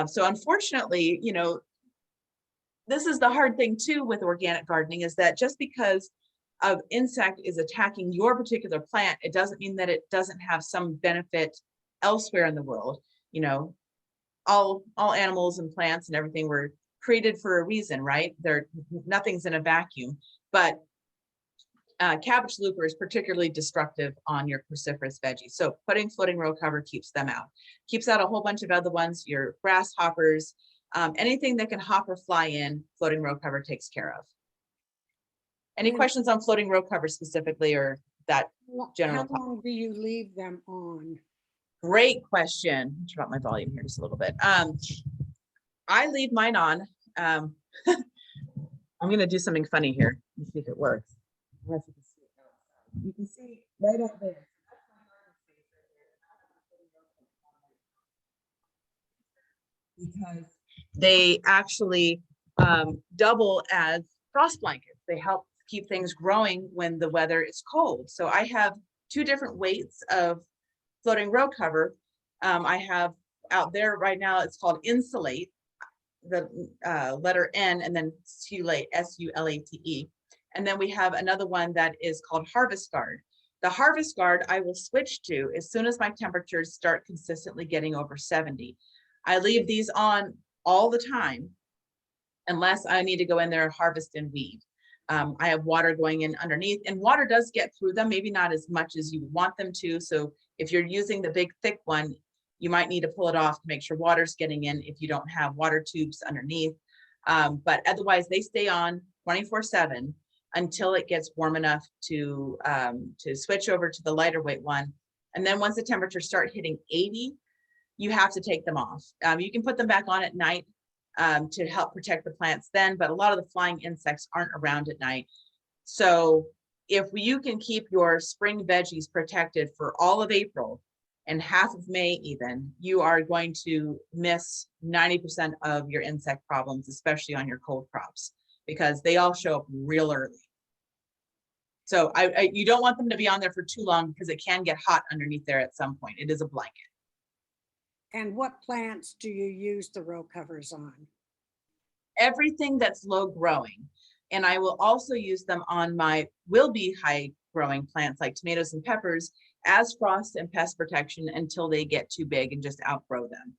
So unfortunately, this is the hard thing too with organic gardening, is that just because an insect is attacking your particular plant, it doesn't mean that it doesn't have some benefit elsewhere in the world. All animals and plants and everything were created for a reason, right? Nothing's in a vacuum, but cabbage looper is particularly destructive on your cruciferous veggies. So putting floating row cover keeps them out. Keeps out a whole bunch of other ones, your grasshoppers, anything that can hop or fly in, floating row cover takes care of. Any questions on floating row cover specifically, or that How general. long do you leave them on? Great question. Turn up my volume here just a little bit. I leave mine on. I'm going to do something funny here. Let's see if it works. You can see right up there. Because they actually double as frost blankets. They help keep things growing when the weather is cold. So I have two different weights of floating row cover. I have out there right now, it's called Insulate, the letter N, and then Sulate, S-U-L-A-T-E. And then we have another one that is called Harvest Guard. The Harvest Guard I will switch to as soon as my temperatures start consistently getting over 70. I leave these on all the time unless I need to go in there and harvest and weed. I have water going in underneath, and water does get through them, maybe not as much as you want them to. So if you're using the big thick one, you might need to pull it off to make sure water's getting in if you don't have water tubes underneath. But otherwise they stay on 24/7 until it gets warm enough to switch over to the lighter weight one. And then once the temperatures start hitting 80, you have to take them off. You can put them back on at night to help protect the plants then, but a lot of the flying insects aren't around at night. So if you can keep your spring veggies protected for all of April and half of May even, you are going to miss 90% of your insect problems, especially on your cold crops, because they all show up real early. So you don't want them to be on there for too long because it can get hot underneath there at some point. It is a blanket. And what plants do you use the row covers on? Everything that's low growing. And I will also use them on my will be high growing plants like tomatoes and peppers as frost and pest protection until they get too big and just outgrow them.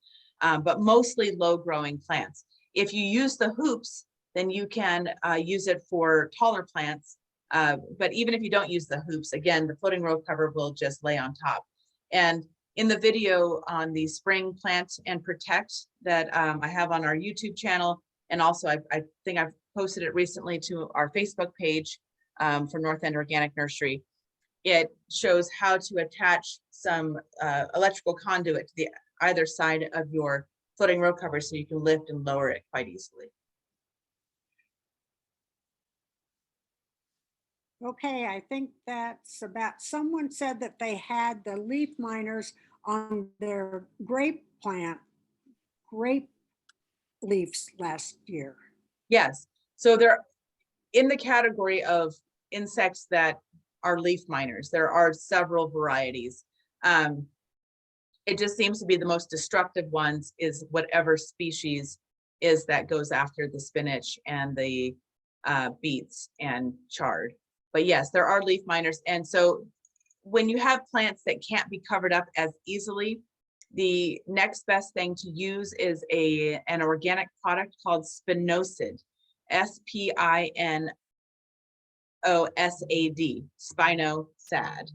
But mostly low growing plants. If you use the hoops, then you can use it for taller plants. But even if you don't use the hoops, again, the floating row cover will just lay on top. And in the video on the spring plant and protect that I have on our YouTube channel, and also I think I've posted it recently to our Facebook page for North End Organic Nursery. It shows how to attach some electrical conduit to the either side of your floating row cover so you can lift and lower it quite easily. Okay, I think that's about, someone said that they had the leaf miners on their grape leaves last year. Yes, so they're in the category of insects that are leaf miners. There are several varieties. It just seems to be the most destructive ones is whatever species is that goes after the spinach and the beets and chard. But yes, there are leaf miners. And so when you have plants that can't be covered up as easily, the next best thing to use is an organic product called Spinosad, S-P-I-N-O-S-A-D, Spinosad.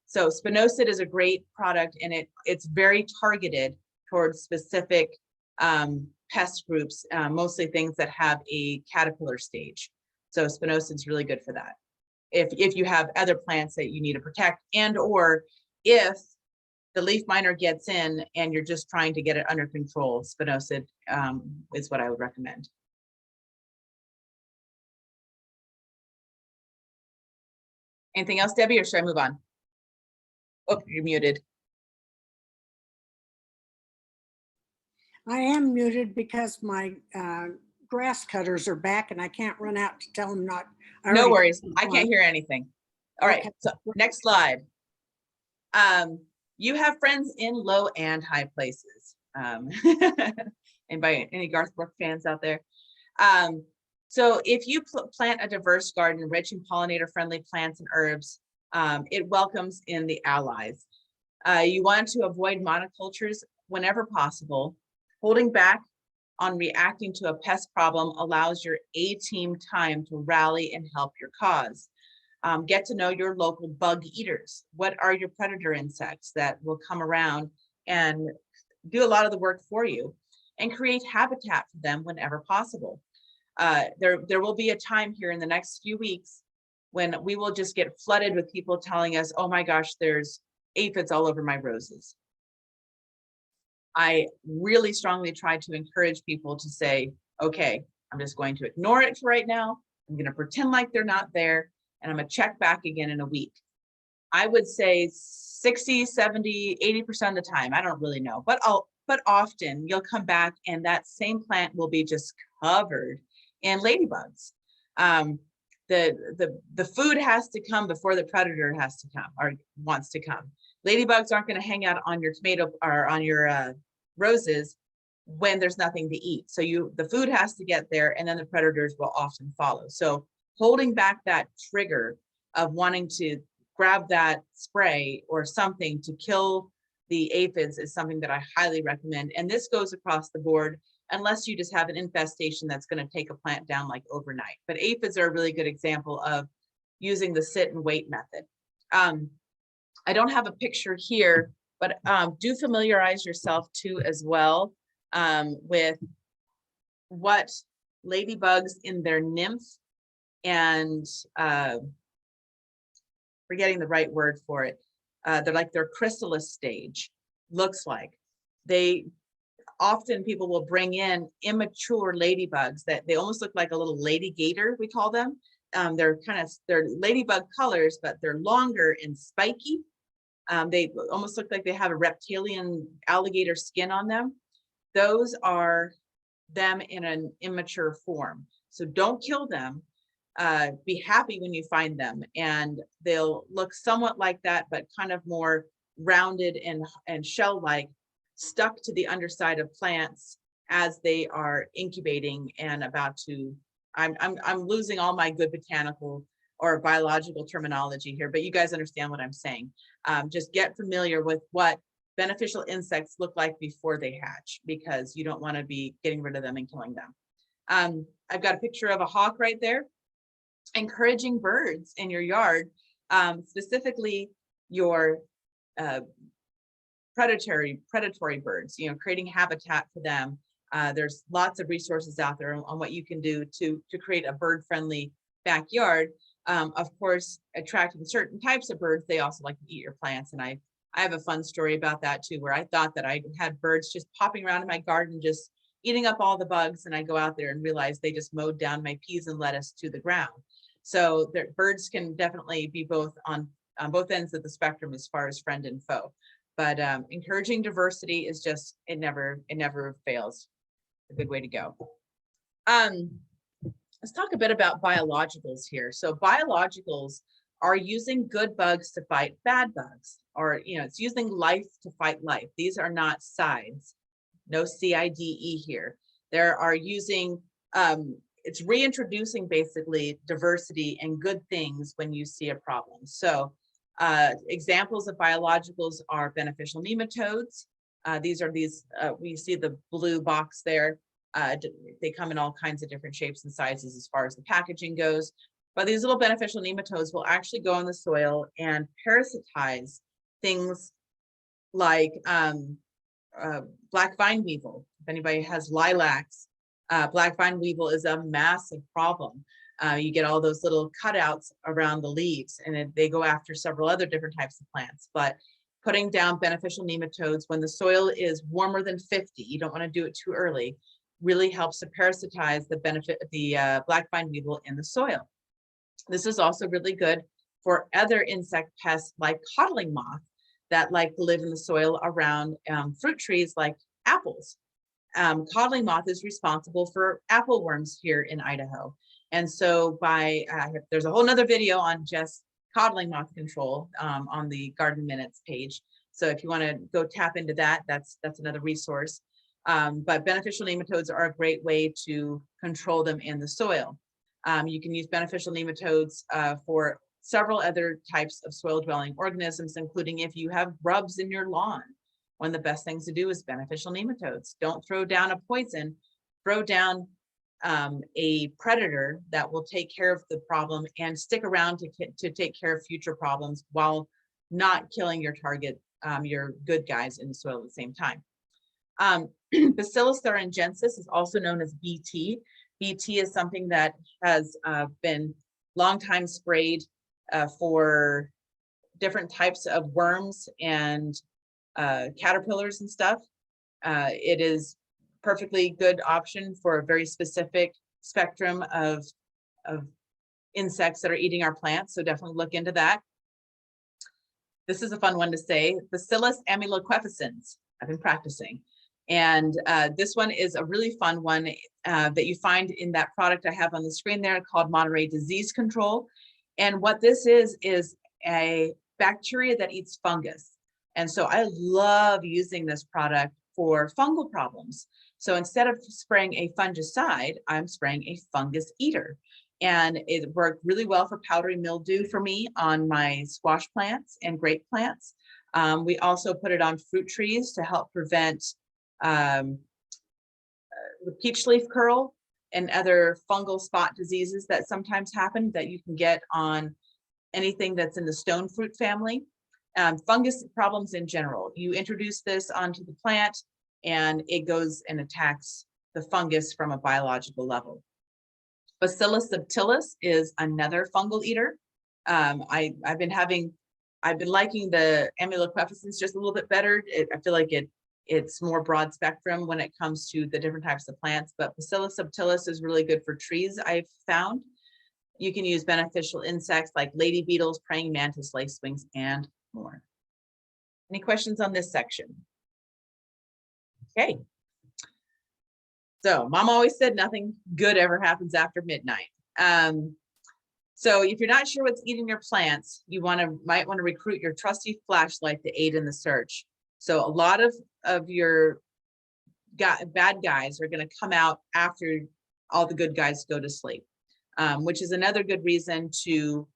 So Spinosad is a great product, and it's very targeted towards specific pest groups, mostly things that have a caterpillar stage. So Spinosad is really good for that. If you have other plants that you need to protect, and or if the leaf miner gets in and you're just trying to get it under control, Spinosad is what I would recommend. Anything else, Debbie, or should I move on? Oh, you're muted. I am muted because my grass cutters are back and I can't run out to tell them not. No worries. I can't hear anything. All right. Okay. So next slide. You have friends in low and high places. Anybody, any Garth Brooks fans out there? So if you plant a diverse garden rich in pollinator-friendly plants and herbs, it welcomes in the allies. You want to avoid monocultures whenever possible. Holding back on reacting to a pest problem allows your A-team time to rally and help your cause. Get to know your local bug eaters. What are your predator insects that will come around and do a lot of the work for you, and create habitat for them whenever possible. There will be a time here in the next few weeks when we will just get flooded with people telling us, oh my gosh, there's aphids all over my roses. I really strongly try to encourage people to say, okay, I'm just going to ignore it for right now. I'm going to pretend like they're not there, and I'm going to check back again in a week. I would say 60, 70, 80% of the time, I don't really know, but often you'll come back and that same plant will be just covered in ladybugs. The food has to come before the predator has to come or wants to come. Ladybugs aren't going to hang out on your tomato or on your roses when there's nothing to eat. So the food has to get there, and then the predators will often follow. So holding back that trigger of wanting to grab that spray or something to kill the aphids is something that I highly recommend. And this goes across the board, unless you just have an infestation that's going to take a plant down like overnight. But aphids are a really good example of using the sit and wait method. I don't have a picture here, but do familiarize yourself too as well with what ladybugs in their nymph and forgetting the right word for it. They're like their chrysalis stage looks like. Often people will bring in immature ladybugs that they almost look like a little lady gator, we call them. They're ladybug colors, but they're longer and spiky. They almost look like they have a reptilian alligator skin on them. Those are them in an immature form. So don't kill them. Be happy when you find them, and they'll look somewhat like that, but kind of more rounded and shell-like, stuck to the underside of plants as they are incubating and about to. I'm losing all my good botanical or biological terminology here, but you guys understand what I'm saying. Just get familiar with what beneficial insects look like before they hatch, because you don't want to be getting rid of them and killing them. I've got a picture of a hawk right there. Encouraging birds in your yard, specifically your predatory birds, creating habitat for them. There's lots of resources out there on what you can do to create a bird-friendly backyard. Of course, attracting certain types of birds, they also like to eat your plants. And I have a fun story about that too, where I thought that I had birds just popping around in my garden, just eating up all the bugs, and I go out there and realize they just mowed down my peas and lettuce to the ground. So birds can definitely be both on both ends of the spectrum as far as friend and foe. But encouraging diversity is just, it never fails. A good way to go. Let's talk a bit about biologicals here. So biologicals are using good bugs to fight bad bugs, or it's using life to fight life. These are not sides. No CIDE here. There are using it's reintroducing basically diversity and good things when you see a problem. So examples of biologicals are beneficial nematodes. These are we see the blue box there. They come in all kinds of different shapes and sizes as far as the packaging goes. But these little beneficial nematodes will actually go in the soil and parasitize things like black vine weevil. If anybody has lilacs, black vine weevil is a massive problem. You get all those little cutouts around the leaves, and they go after several other different types of plants. But putting down beneficial nematodes when the soil is warmer than 50, you don't want to do it too early, really helps to parasitize the black vine weevil in the soil. This is also really good for other insect pests like codling moth that like to live in the soil around fruit trees like apples. Codling moth is responsible for apple worms here in Idaho. And so there's a whole nother video on just codling moth control on the Garden Minutes page. So if you want to go tap into that, that's another resource. But beneficial nematodes are a great way to control them in the soil. You can use beneficial nematodes for several other types of soil dwelling organisms, including if you have grubs in your lawn. One of the best things to do is beneficial nematodes. Don't throw down a poison, throw down a predator that will take care of the problem and stick around to take care of future problems while not killing your target, your good guys in the soil at the same time. Bacillus thuringiensis is also known as BT. BT is something that has been long time sprayed for different types of worms and caterpillars and stuff. It is perfectly good option for a very specific spectrum of insects that are eating our plants. So definitely look into that. This is a fun one to say, Bacillus amyloquefficens. I've been practicing. And this one is a really fun one that you find in that product I have on the screen there called Monterey Disease Control. And what this is a bacteria that eats fungus. And so I love using this product for fungal problems. So instead of spraying a fungicide, I'm spraying a fungus eater. And it worked really well for powdery mildew for me on my squash plants and grape plants. We also put it on fruit trees to help prevent the peach leaf curl and other fungal spot diseases that sometimes happen that you can get on anything that's in the stone fruit family. Fungus problems in general. You introduce this onto the plant and it goes and attacks the fungus from a biological level. Bacillus Subtilis is another fungal eater. I've been liking the amyloquefficens just a little bit better. I feel like it's more broad spectrum when it comes to the different types of plants, but Bacillus Subtilis is really good for trees, I've found. You can use beneficial insects like lady beetles, praying mantis, lacewings, and more. Any questions on this section? Okay. So mom always said nothing good ever happens after midnight. So if you're not sure what's eating your plants, you might want to recruit your trusty flashlight to aid in the search. So a lot of your bad guys are going to come out after all the good guys go to sleep, which is another good reason to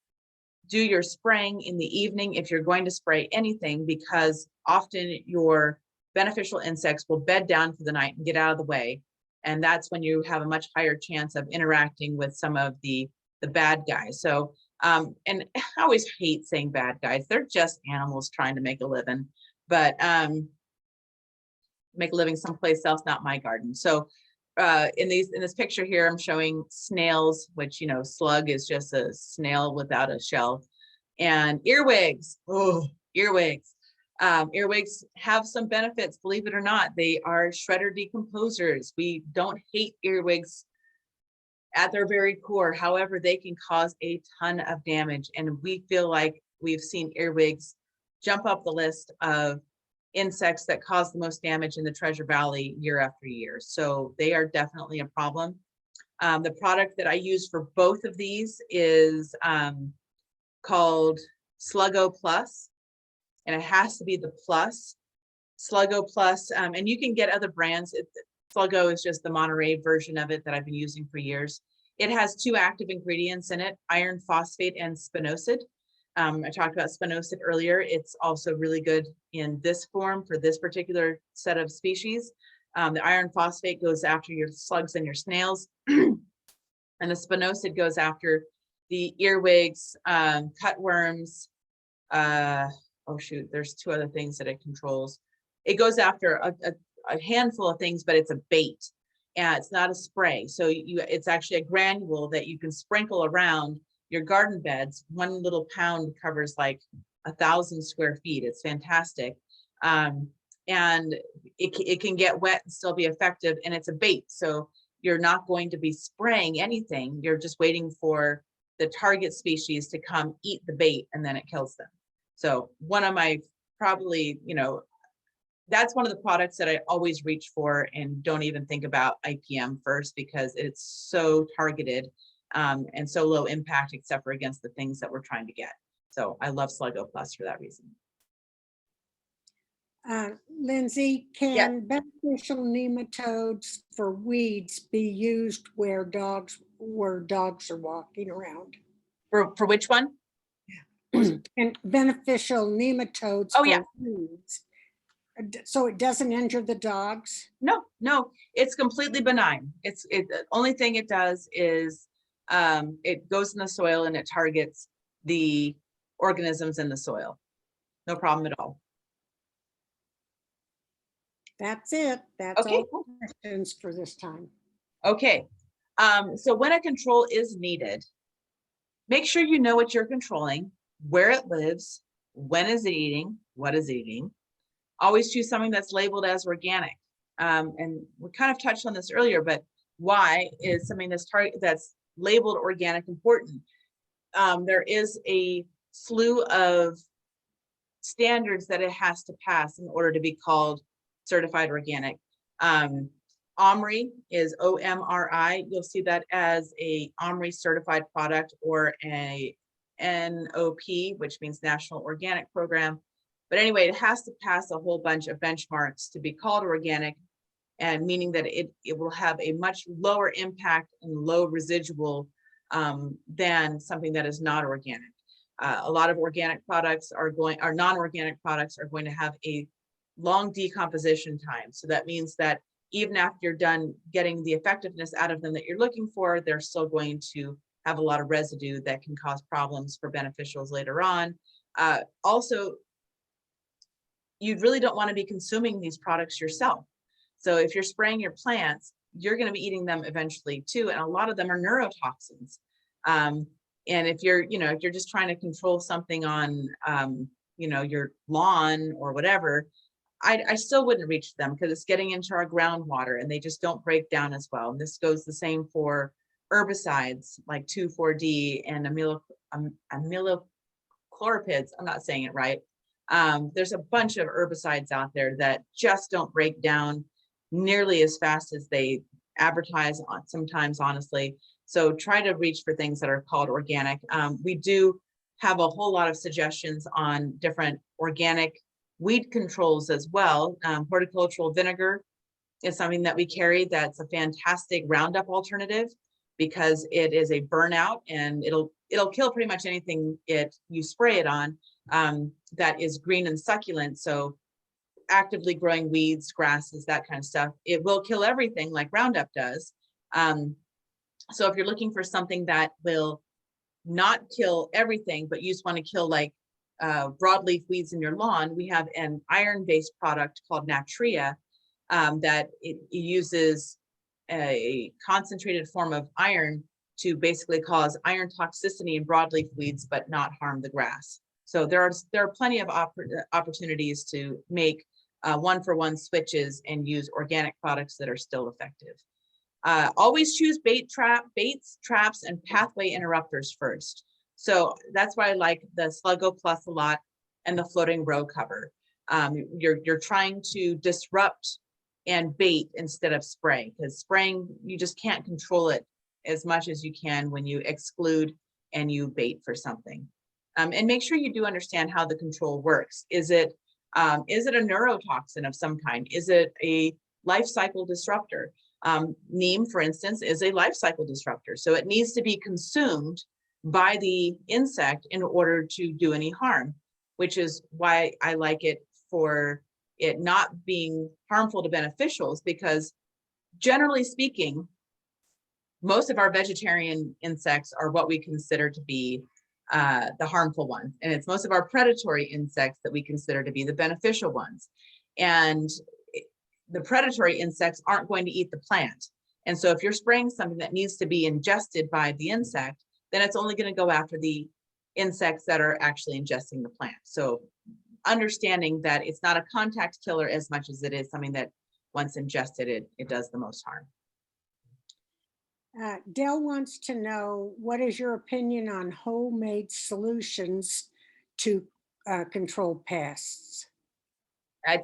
do your spraying in the evening if you're going to spray anything, because often your beneficial insects will bed down for the night and get out of the way. And that's when you have a much higher chance of interacting with some of the bad guys. So, and I always hate saying bad guys. They're just animals trying to make a living, but make a living someplace else, not my garden. So in this picture here, I'm showing snails, which, you know, slug is just a snail without a shell, and earwigs. Oh, earwigs. Earwigs have some benefits, believe it or not. They are shredder decomposers. We don't hate earwigs at their very core. However, they can cause a ton of damage. And we feel like we've seen earwigs jump up the list of insects that cause the most damage in the Treasure Valley year after year. So they are definitely a problem. The product that I use for both of these is called Sluggo Plus, and it has to be the plus, Sluggo Plus. And you can get other brands. Sluggo is just the Monterey version of it that I've been using for years. It has 2 active ingredients in it, iron phosphate and spinosad. I talked about spinosad earlier. It's also really good in this form for this particular set of species. The iron phosphate goes after your slugs and your snails, and the spinosad goes after the earwigs, cutworms. Oh shoot, there's 2 other things that it controls. It goes after a handful of things, but it's a bait. And it's not a spray. So it's actually a granule that you can sprinkle around your garden beds. 1 little pound covers like 1,000 square feet. It's fantastic. And it can get wet and still be effective, and it's a bait. So you're not going to be spraying anything. You're just waiting for the target species to come eat the bait, and then it kills them. So one of my probably, you know, that's one of the products that I always reach for and don't even think about IPM first, because it's so targeted and so low impact, except for against the things that we're trying to get. So I love Sluggo Plus for that reason. Lindsay, can beneficial nematodes for weeds be used where dogs are walking around? For which one? And beneficial nematodes Oh, for yeah. weeds. So it doesn't injure the dogs? No, it's completely benign. The only thing it does is it goes in the soil and it targets the organisms in the soil. No problem at all. That's it. That's Okay, all cool. questions for this time. Okay, so when a control is needed, make sure you know what you're controlling, where it lives, when is it eating, what is it eating. Always choose something that's labeled as organic. And we kind of touched on this earlier, but why is something that's labeled organic important? There is a slew of standards that it has to pass in order to be called certified organic. OMRI is OMRI. You'll see that as a OMRI certified product or a NOP, which means National Organic Program. But anyway, it has to pass a whole bunch of benchmarks to be called organic, and meaning that it will have a much lower impact and low residual than something that is not organic. A lot of organic products are non-organic products are going to have a long decomposition time. So that means that even after you're done getting the effectiveness out of them that you're looking for, they're still going to have a lot of residue that can cause problems for beneficials later on. Also, you really don't want to be consuming these products yourself. So if you're spraying your plants, you're going to be eating them eventually too. And a lot of them are neurotoxins. And if you're just trying to control something on, your lawn or whatever, I still wouldn't reach them because it's getting into our groundwater and they just don't break down as well. And this goes the same for herbicides like 2,4-D and amylochloropids. I'm not saying it right. There's a bunch of herbicides out there that just don't break down nearly as fast as they advertise on sometimes, honestly. So try to reach for things that are called organic. We do have a whole lot of suggestions on different organic weed controls as well. Horticultural vinegar is something that we carry that's a fantastic Roundup alternative because it is a burnout and it'll kill pretty much anything you spray it on that is green and succulent. So actively growing weeds, grasses, that kind of stuff. It will kill everything like Roundup does. So if you're looking for something that will not kill everything, but you just want to kill like broadleaf weeds in your lawn, we have an iron-based product called Natria that it uses a concentrated form of iron to basically cause iron toxicity in broadleaf weeds, but not harm the grass. So there are plenty of opportunities to make one-for-one switches and use organic products that are still effective. Always choose baits, traps, and pathway interrupters first. So that's why I like the Sluggo Plus a lot and the floating row cover. You're trying to disrupt and bait instead of spray, because spraying, you just can't control it as much as you can when you exclude and you bait for something. And make sure you do understand how the control works. Is it a neurotoxin of some kind? Is it a life cycle disruptor? Neem, for instance, is a life cycle disruptor. So it needs to be consumed by the insect in order to do any harm, which is why I like it for it not being harmful to beneficials, because generally speaking, most of our vegetarian insects are what we consider to be the harmful ones. And it's most of our predatory insects that we consider to be the beneficial ones. And the predatory insects aren't going to eat the plant. And so if you're spraying something that needs to be ingested by the insect, then it's only going to go after the insects that are actually ingesting the plant. So understanding that it's not a contact killer as much as it is something that once ingested, it does the most harm. Dell wants to know, what is your opinion on homemade solutions to control pests? I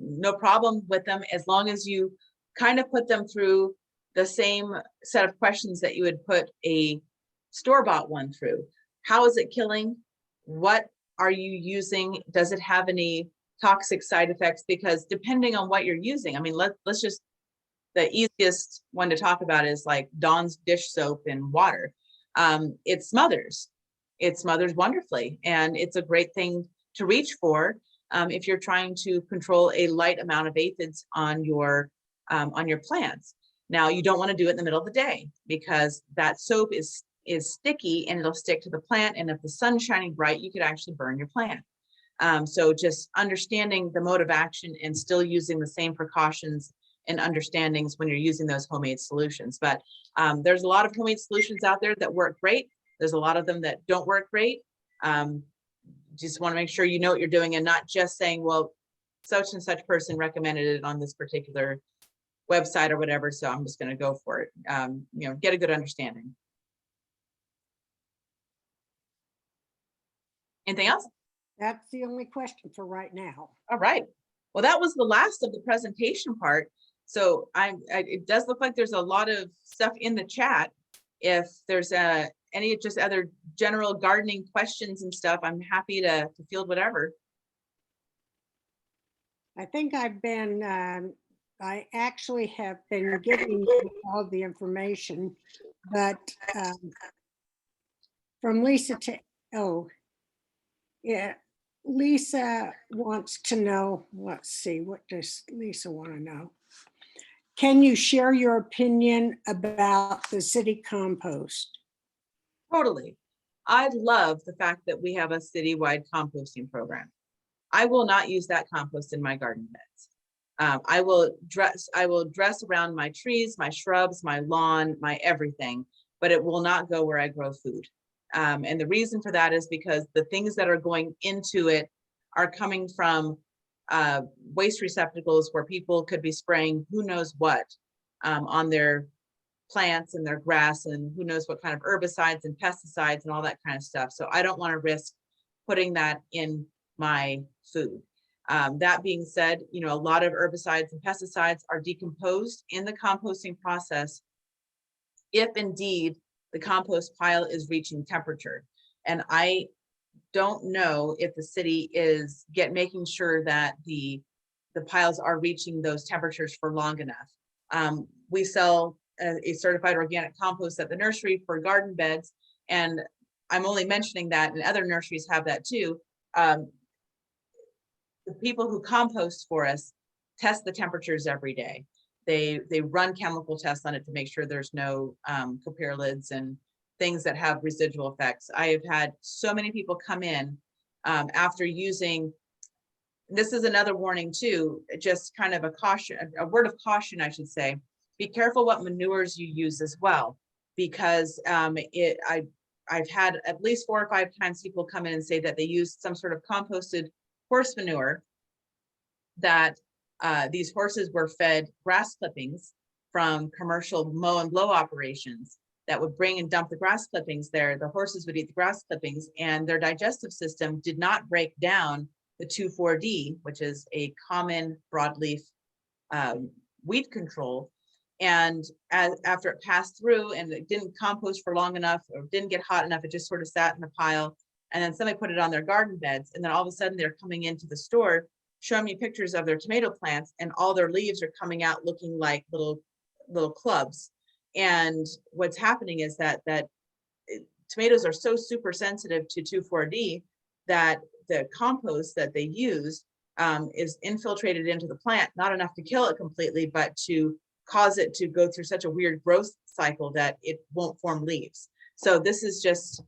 no problem with them as long as you kind of put them through the same set of questions that you would put a store-bought one through. How is it killing? What are you using? Does it have any toxic side effects? Because depending on what you're using, I mean, let's just, the easiest one to talk about is like Dawn's dish soap in water. It smothers wonderfully, and it's a great thing to reach for if you're trying to control a light amount of aphids on your plants. Now, you don't want to do it in the middle of the day because that soap is sticky and it'll stick to the plant. And if the sun's shining bright, you could actually burn your plant. So just understanding the mode of action and still using the same precautions and understandings when you're using those homemade solutions. But there's a lot of homemade solutions out there that work great. There's a lot of them that don't work great. Just want to make sure you know what you're doing and not just saying, well, such and such person recommended it on this particular website or whatever, so I'm just going to go for it. You know, get a good understanding. Anything else? That's the only question for right now. All right. Well, that was the last of the presentation part. So it does look like there's a lot of stuff in the chat. If there's any just other general gardening questions and stuff, I'm happy to field whatever. I think I've been, I actually have been giving you all the information, but from Lisa to, oh, yeah, Lisa wants to know, let's see, what does Lisa want to know? Can you share your opinion about the city compost? Totally. I love the fact that we have a citywide composting program. I will not use that compost in my garden beds. I will dress around my trees, my shrubs, my lawn, my everything, but it will not go where I grow food. And the reason for that is because the things that are going into it are coming from waste receptacles where people could be spraying who knows what on their plants and their grass and who knows what kind of herbicides and pesticides and all that kind of stuff. So I don't want to risk putting that in my food. That being said, you know, a lot of herbicides and pesticides are decomposed in the composting process if indeed the compost pile is reaching temperature. And I don't know if the city is making sure that the piles are reaching those temperatures for long enough. We sell a certified organic compost at the nursery for garden beds, and I'm only mentioning that, and other nurseries have that too. The people who compost for us test the temperatures every day. They run chemical tests on it to make sure there's no coprolids and things that have residual effects. I have had so many people come in after using, this is another warning too, just kind of a caution, a word of caution, I should say. Be careful what manures you use as well, because I've had at least 4 or 5 times people come in and say that they use some sort of composted horse manure, that these horses were fed grass clippings from commercial mow and blow operations that would bring and dump the grass clippings there. The horses would eat the grass clippings, and their digestive system did not break down the 2,4-D, which is a common broadleaf weed control. And after it passed through and it didn't compost for long enough or didn't get hot enough, it just sort of sat in the pile. And then somebody put it on their garden beds, and then all of a sudden they're coming into the store showing me pictures of their tomato plants, and all their leaves are coming out looking like little clubs. And what's happening is that tomatoes are so super sensitive to 2,4-D that the compost that they use is infiltrated into the plant, not enough to kill it completely, but to cause it to go through such a weird growth cycle that it won't form leaves. So this is just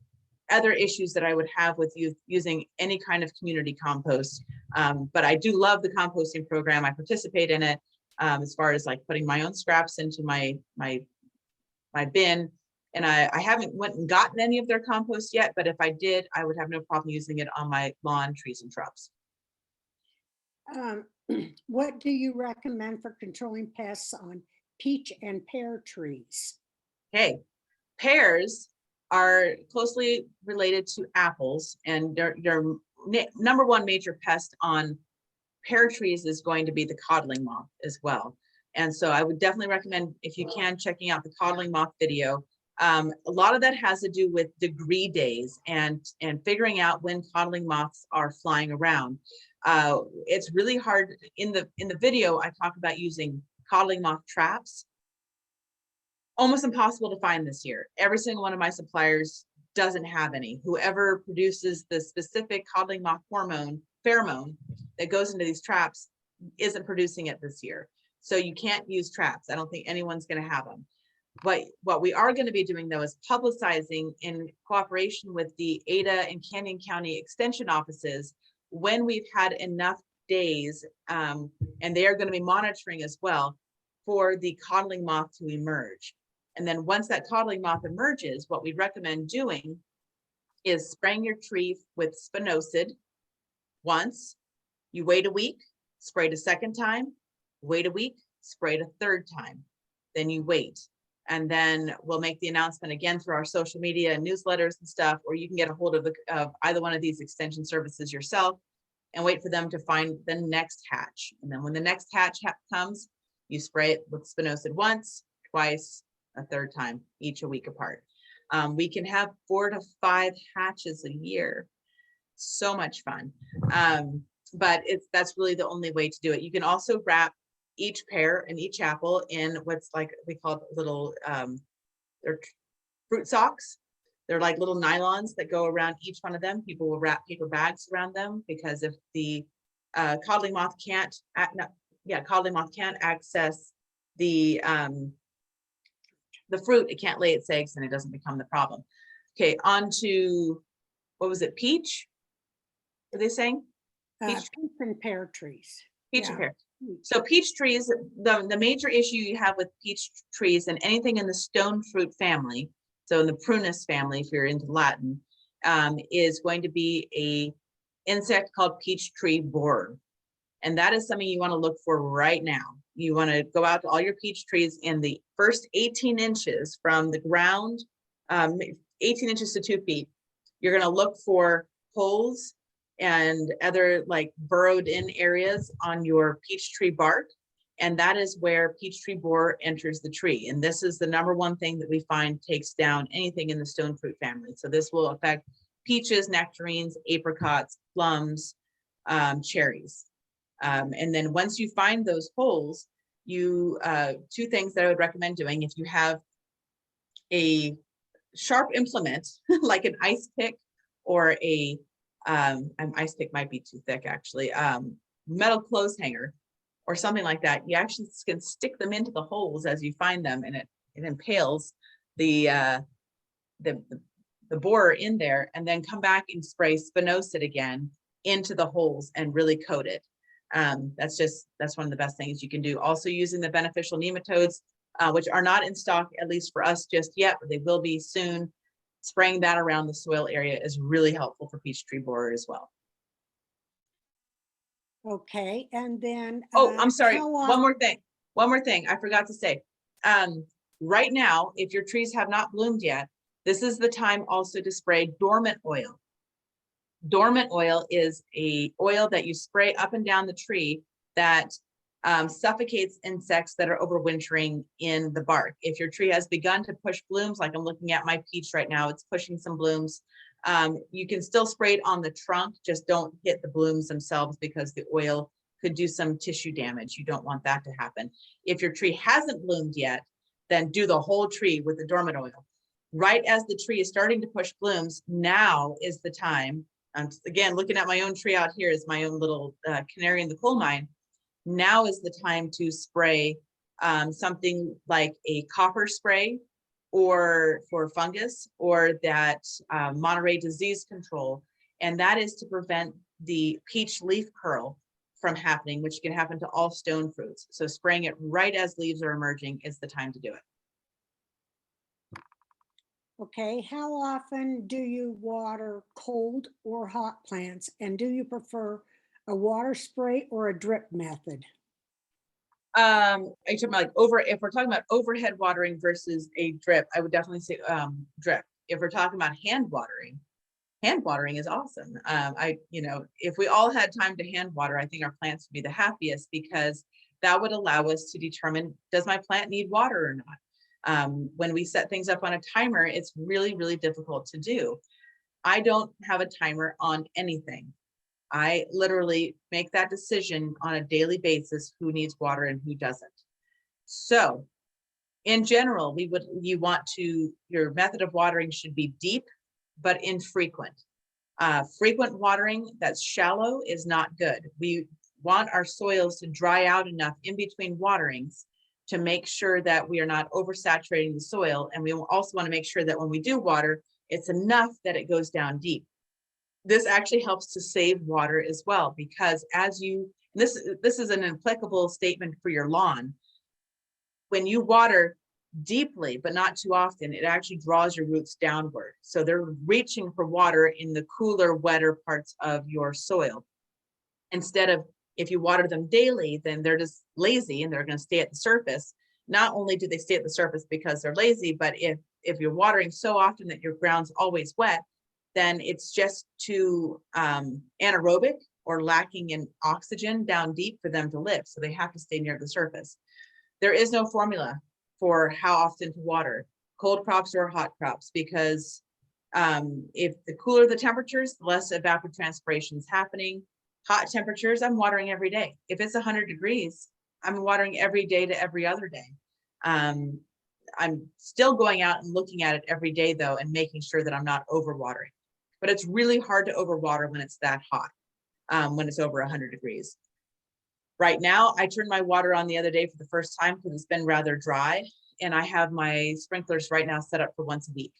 other issues that I would have with you using any kind of community compost. But I do love the composting program. I participate in it as far as like putting my own scraps into my bin. And I haven't went and gotten any of their compost yet, but if I did, I would have no problem using it on my lawn, trees, and shrubs. What do you recommend for controlling pests on peach and pear trees? Okay, pears are closely related to apples, and their number one major pest on pear trees is going to be the codling moth as well. And so I would definitely recommend, if you can, checking out the codling moth video. A lot of that has to do with degree days and figuring out when codling moths are flying around. It's really hard. In the video, I talk about using codling moth traps. Almost impossible to find this year. Every single one of my suppliers doesn't have any. Whoever produces the specific codling moth hormone, pheromone, that goes into these traps isn't producing it this year. So you can't use traps. I don't think anyone's going to have them. But what we are going to be doing, though, is publicizing in cooperation with the Ada and Canyon County Extension offices when we've had enough days, and they are going to be monitoring as well for the codling moth to emerge. And then once that codling moth emerges, what we recommend doing is spraying your tree with spinosad once. You wait a week, spray it a second time, wait a week, spray it a third time, then you wait. And then we'll make the announcement again through our social media and newsletters and stuff, or you can get a hold of either one of these extension services yourself and wait for them to find the next hatch. And then when the next hatch comes, you spray it with spinosad once, twice, a third time, each a week apart. We can have 4 to 5 hatches a year. So much fun. But that's really the only way to do it. You can also wrap each pear and each apple in what's like, we call little, they're fruit socks. They're like little nylons that go around each one of them. People will wrap paper bags around them, because if the codling moth can't access the fruit, it can't lay its eggs and it doesn't become the problem. Okay, on to, what was it, peach? Were they saying? Peach and pear trees. Peach and pear. So peach trees, the major issue you have with peach trees and anything in the stone fruit family, so in the prunus family, if you're into Latin, is going to be a insect called peach tree borer. And that is something you want to look for right now. You want to go out to all your peach trees in the first 18 inches from the ground, 18 inches to 2 feet. You're going to look for holes and other like burrowed in areas on your peach tree bark. And that is where peach tree borer enters the tree. And this is the #1 thing that we find takes down anything in the stone fruit family. So this will affect peaches, nectarines, apricots, plums, cherries. And then once you find those holes, you 2 things that I would recommend doing. If you have a sharp implement like an ice pick or a ice pick might be too thick actually, metal clothes hanger or something like that, you actually can stick them into the holes as you find them, and it impales the borer in there, and then come back and spray spinosad again into the holes and really coat it. That's one of the best things you can do. Also using the beneficial nematodes, which are not in stock, at least for us just yet, but they will be soon. Spraying that around the soil area is really helpful for peach tree borer as well. Okay, and then I'm sorry, one more thing I forgot to say. Right now, if your trees have not bloomed yet, this is the time also to spray dormant oil. Dormant oil is a oil that you spray up and down the tree that suffocates insects that are overwintering in the bark. If your tree has begun to push blooms, like I'm looking at my peach right now, it's pushing some blooms. You can still spray it on the trunk, just don't hit the blooms themselves, because the oil could do some tissue damage. You don't want that to happen. If your tree hasn't bloomed yet, then do the whole tree with the dormant oil. Right as the tree is starting to push blooms, now is the time. Again, looking at my own tree out here is my own little canary in the coal mine. Now is the time to spray something like a copper spray, or for fungus, or that Monterey disease control. And that is to prevent the peach leaf curl from happening, which can happen to all stone fruits. So spraying it right as leaves are emerging is the time to do it. Okay, how often do you water cold or hot plants? And do you prefer a water spray or a drip method? Are you talking about like if we're talking about overhead watering versus a drip, I would definitely say drip. If we're talking about hand watering is awesome. If we all had time to hand water, I think our plants would be the happiest, because that would allow us to determine, does my plant need water or not? When we set things up on a timer, it's really, really difficult to do. I don't have a timer on anything. I literally make that decision on a daily basis, who needs water and who doesn't. So in general, your method of watering should be deep, but infrequent. Frequent watering that's shallow is not good. We want our soils to dry out enough in between waterings to make sure that we are not oversaturating the soil. And we also want to make sure that when we do water, it's enough that it goes down deep. This actually helps to save water as well, because this is an applicable statement for your lawn. When you water, deeply, but not too often, it actually draws your roots downward. So they're reaching for water in the cooler, wetter parts of your soil. Instead of, if you water them daily, then they're just lazy and they're going to stay at the surface. Not only do they stay at the surface because they're lazy, but if you're watering so often that your ground's always wet, then it's just too anaerobic or lacking in oxygen down deep for them to live. So they have to stay near the surface. There is no formula for how often to water cold crops or hot crops, because if the cooler the temperatures, the less evapotranspiration is happening. Hot temperatures, I'm watering every day. If it's 100 degrees, I'm watering every day to every other day. I'm still going out and looking at it every day though, and making sure that I'm not overwatering. But it's really hard to overwater when it's that hot, when it's over 100 degrees. Right now, I turned my water on the other day for the first time because it's been rather dry. And I have my sprinklers right now set up for once a week,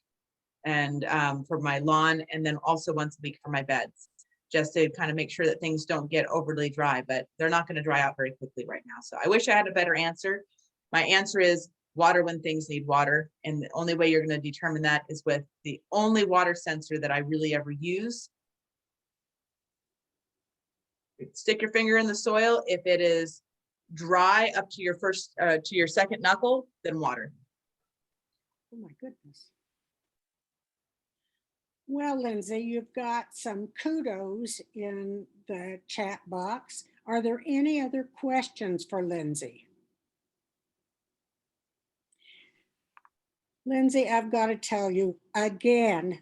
and for my lawn, and then also once a week for my beds, just to kind of make sure that things don't get overly dry, but they're not going to dry out very quickly right now. So I wish I had a better answer. My answer is water when things need water. And the only way you're going to determine that is with the only water sensor that I really ever use. Stick your finger in the soil. If it is dry up to your to your second knuckle, then water. Oh my goodness. Well, Lindsay, you've got some kudos in the chat box. Are there any other questions for Lindsay? Lindsay, I've got to tell you again,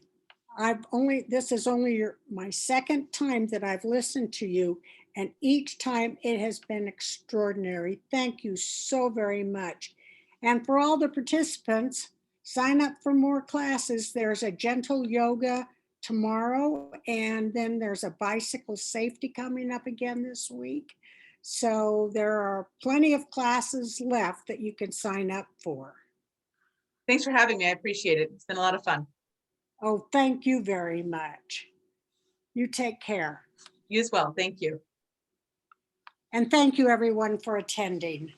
this is only my second time that I've listened to you, and each time it has been extraordinary. Thank you so very much. And for all the participants, sign up for more classes. There's a gentle yoga tomorrow, and then there's a bicycle safety coming up again this week. So there are plenty of classes left that you can sign up for. Thanks for having me. I appreciate it. It's been a lot of fun. Oh, thank you very much. You take care. You as well. Thank you. And thank you everyone for attending.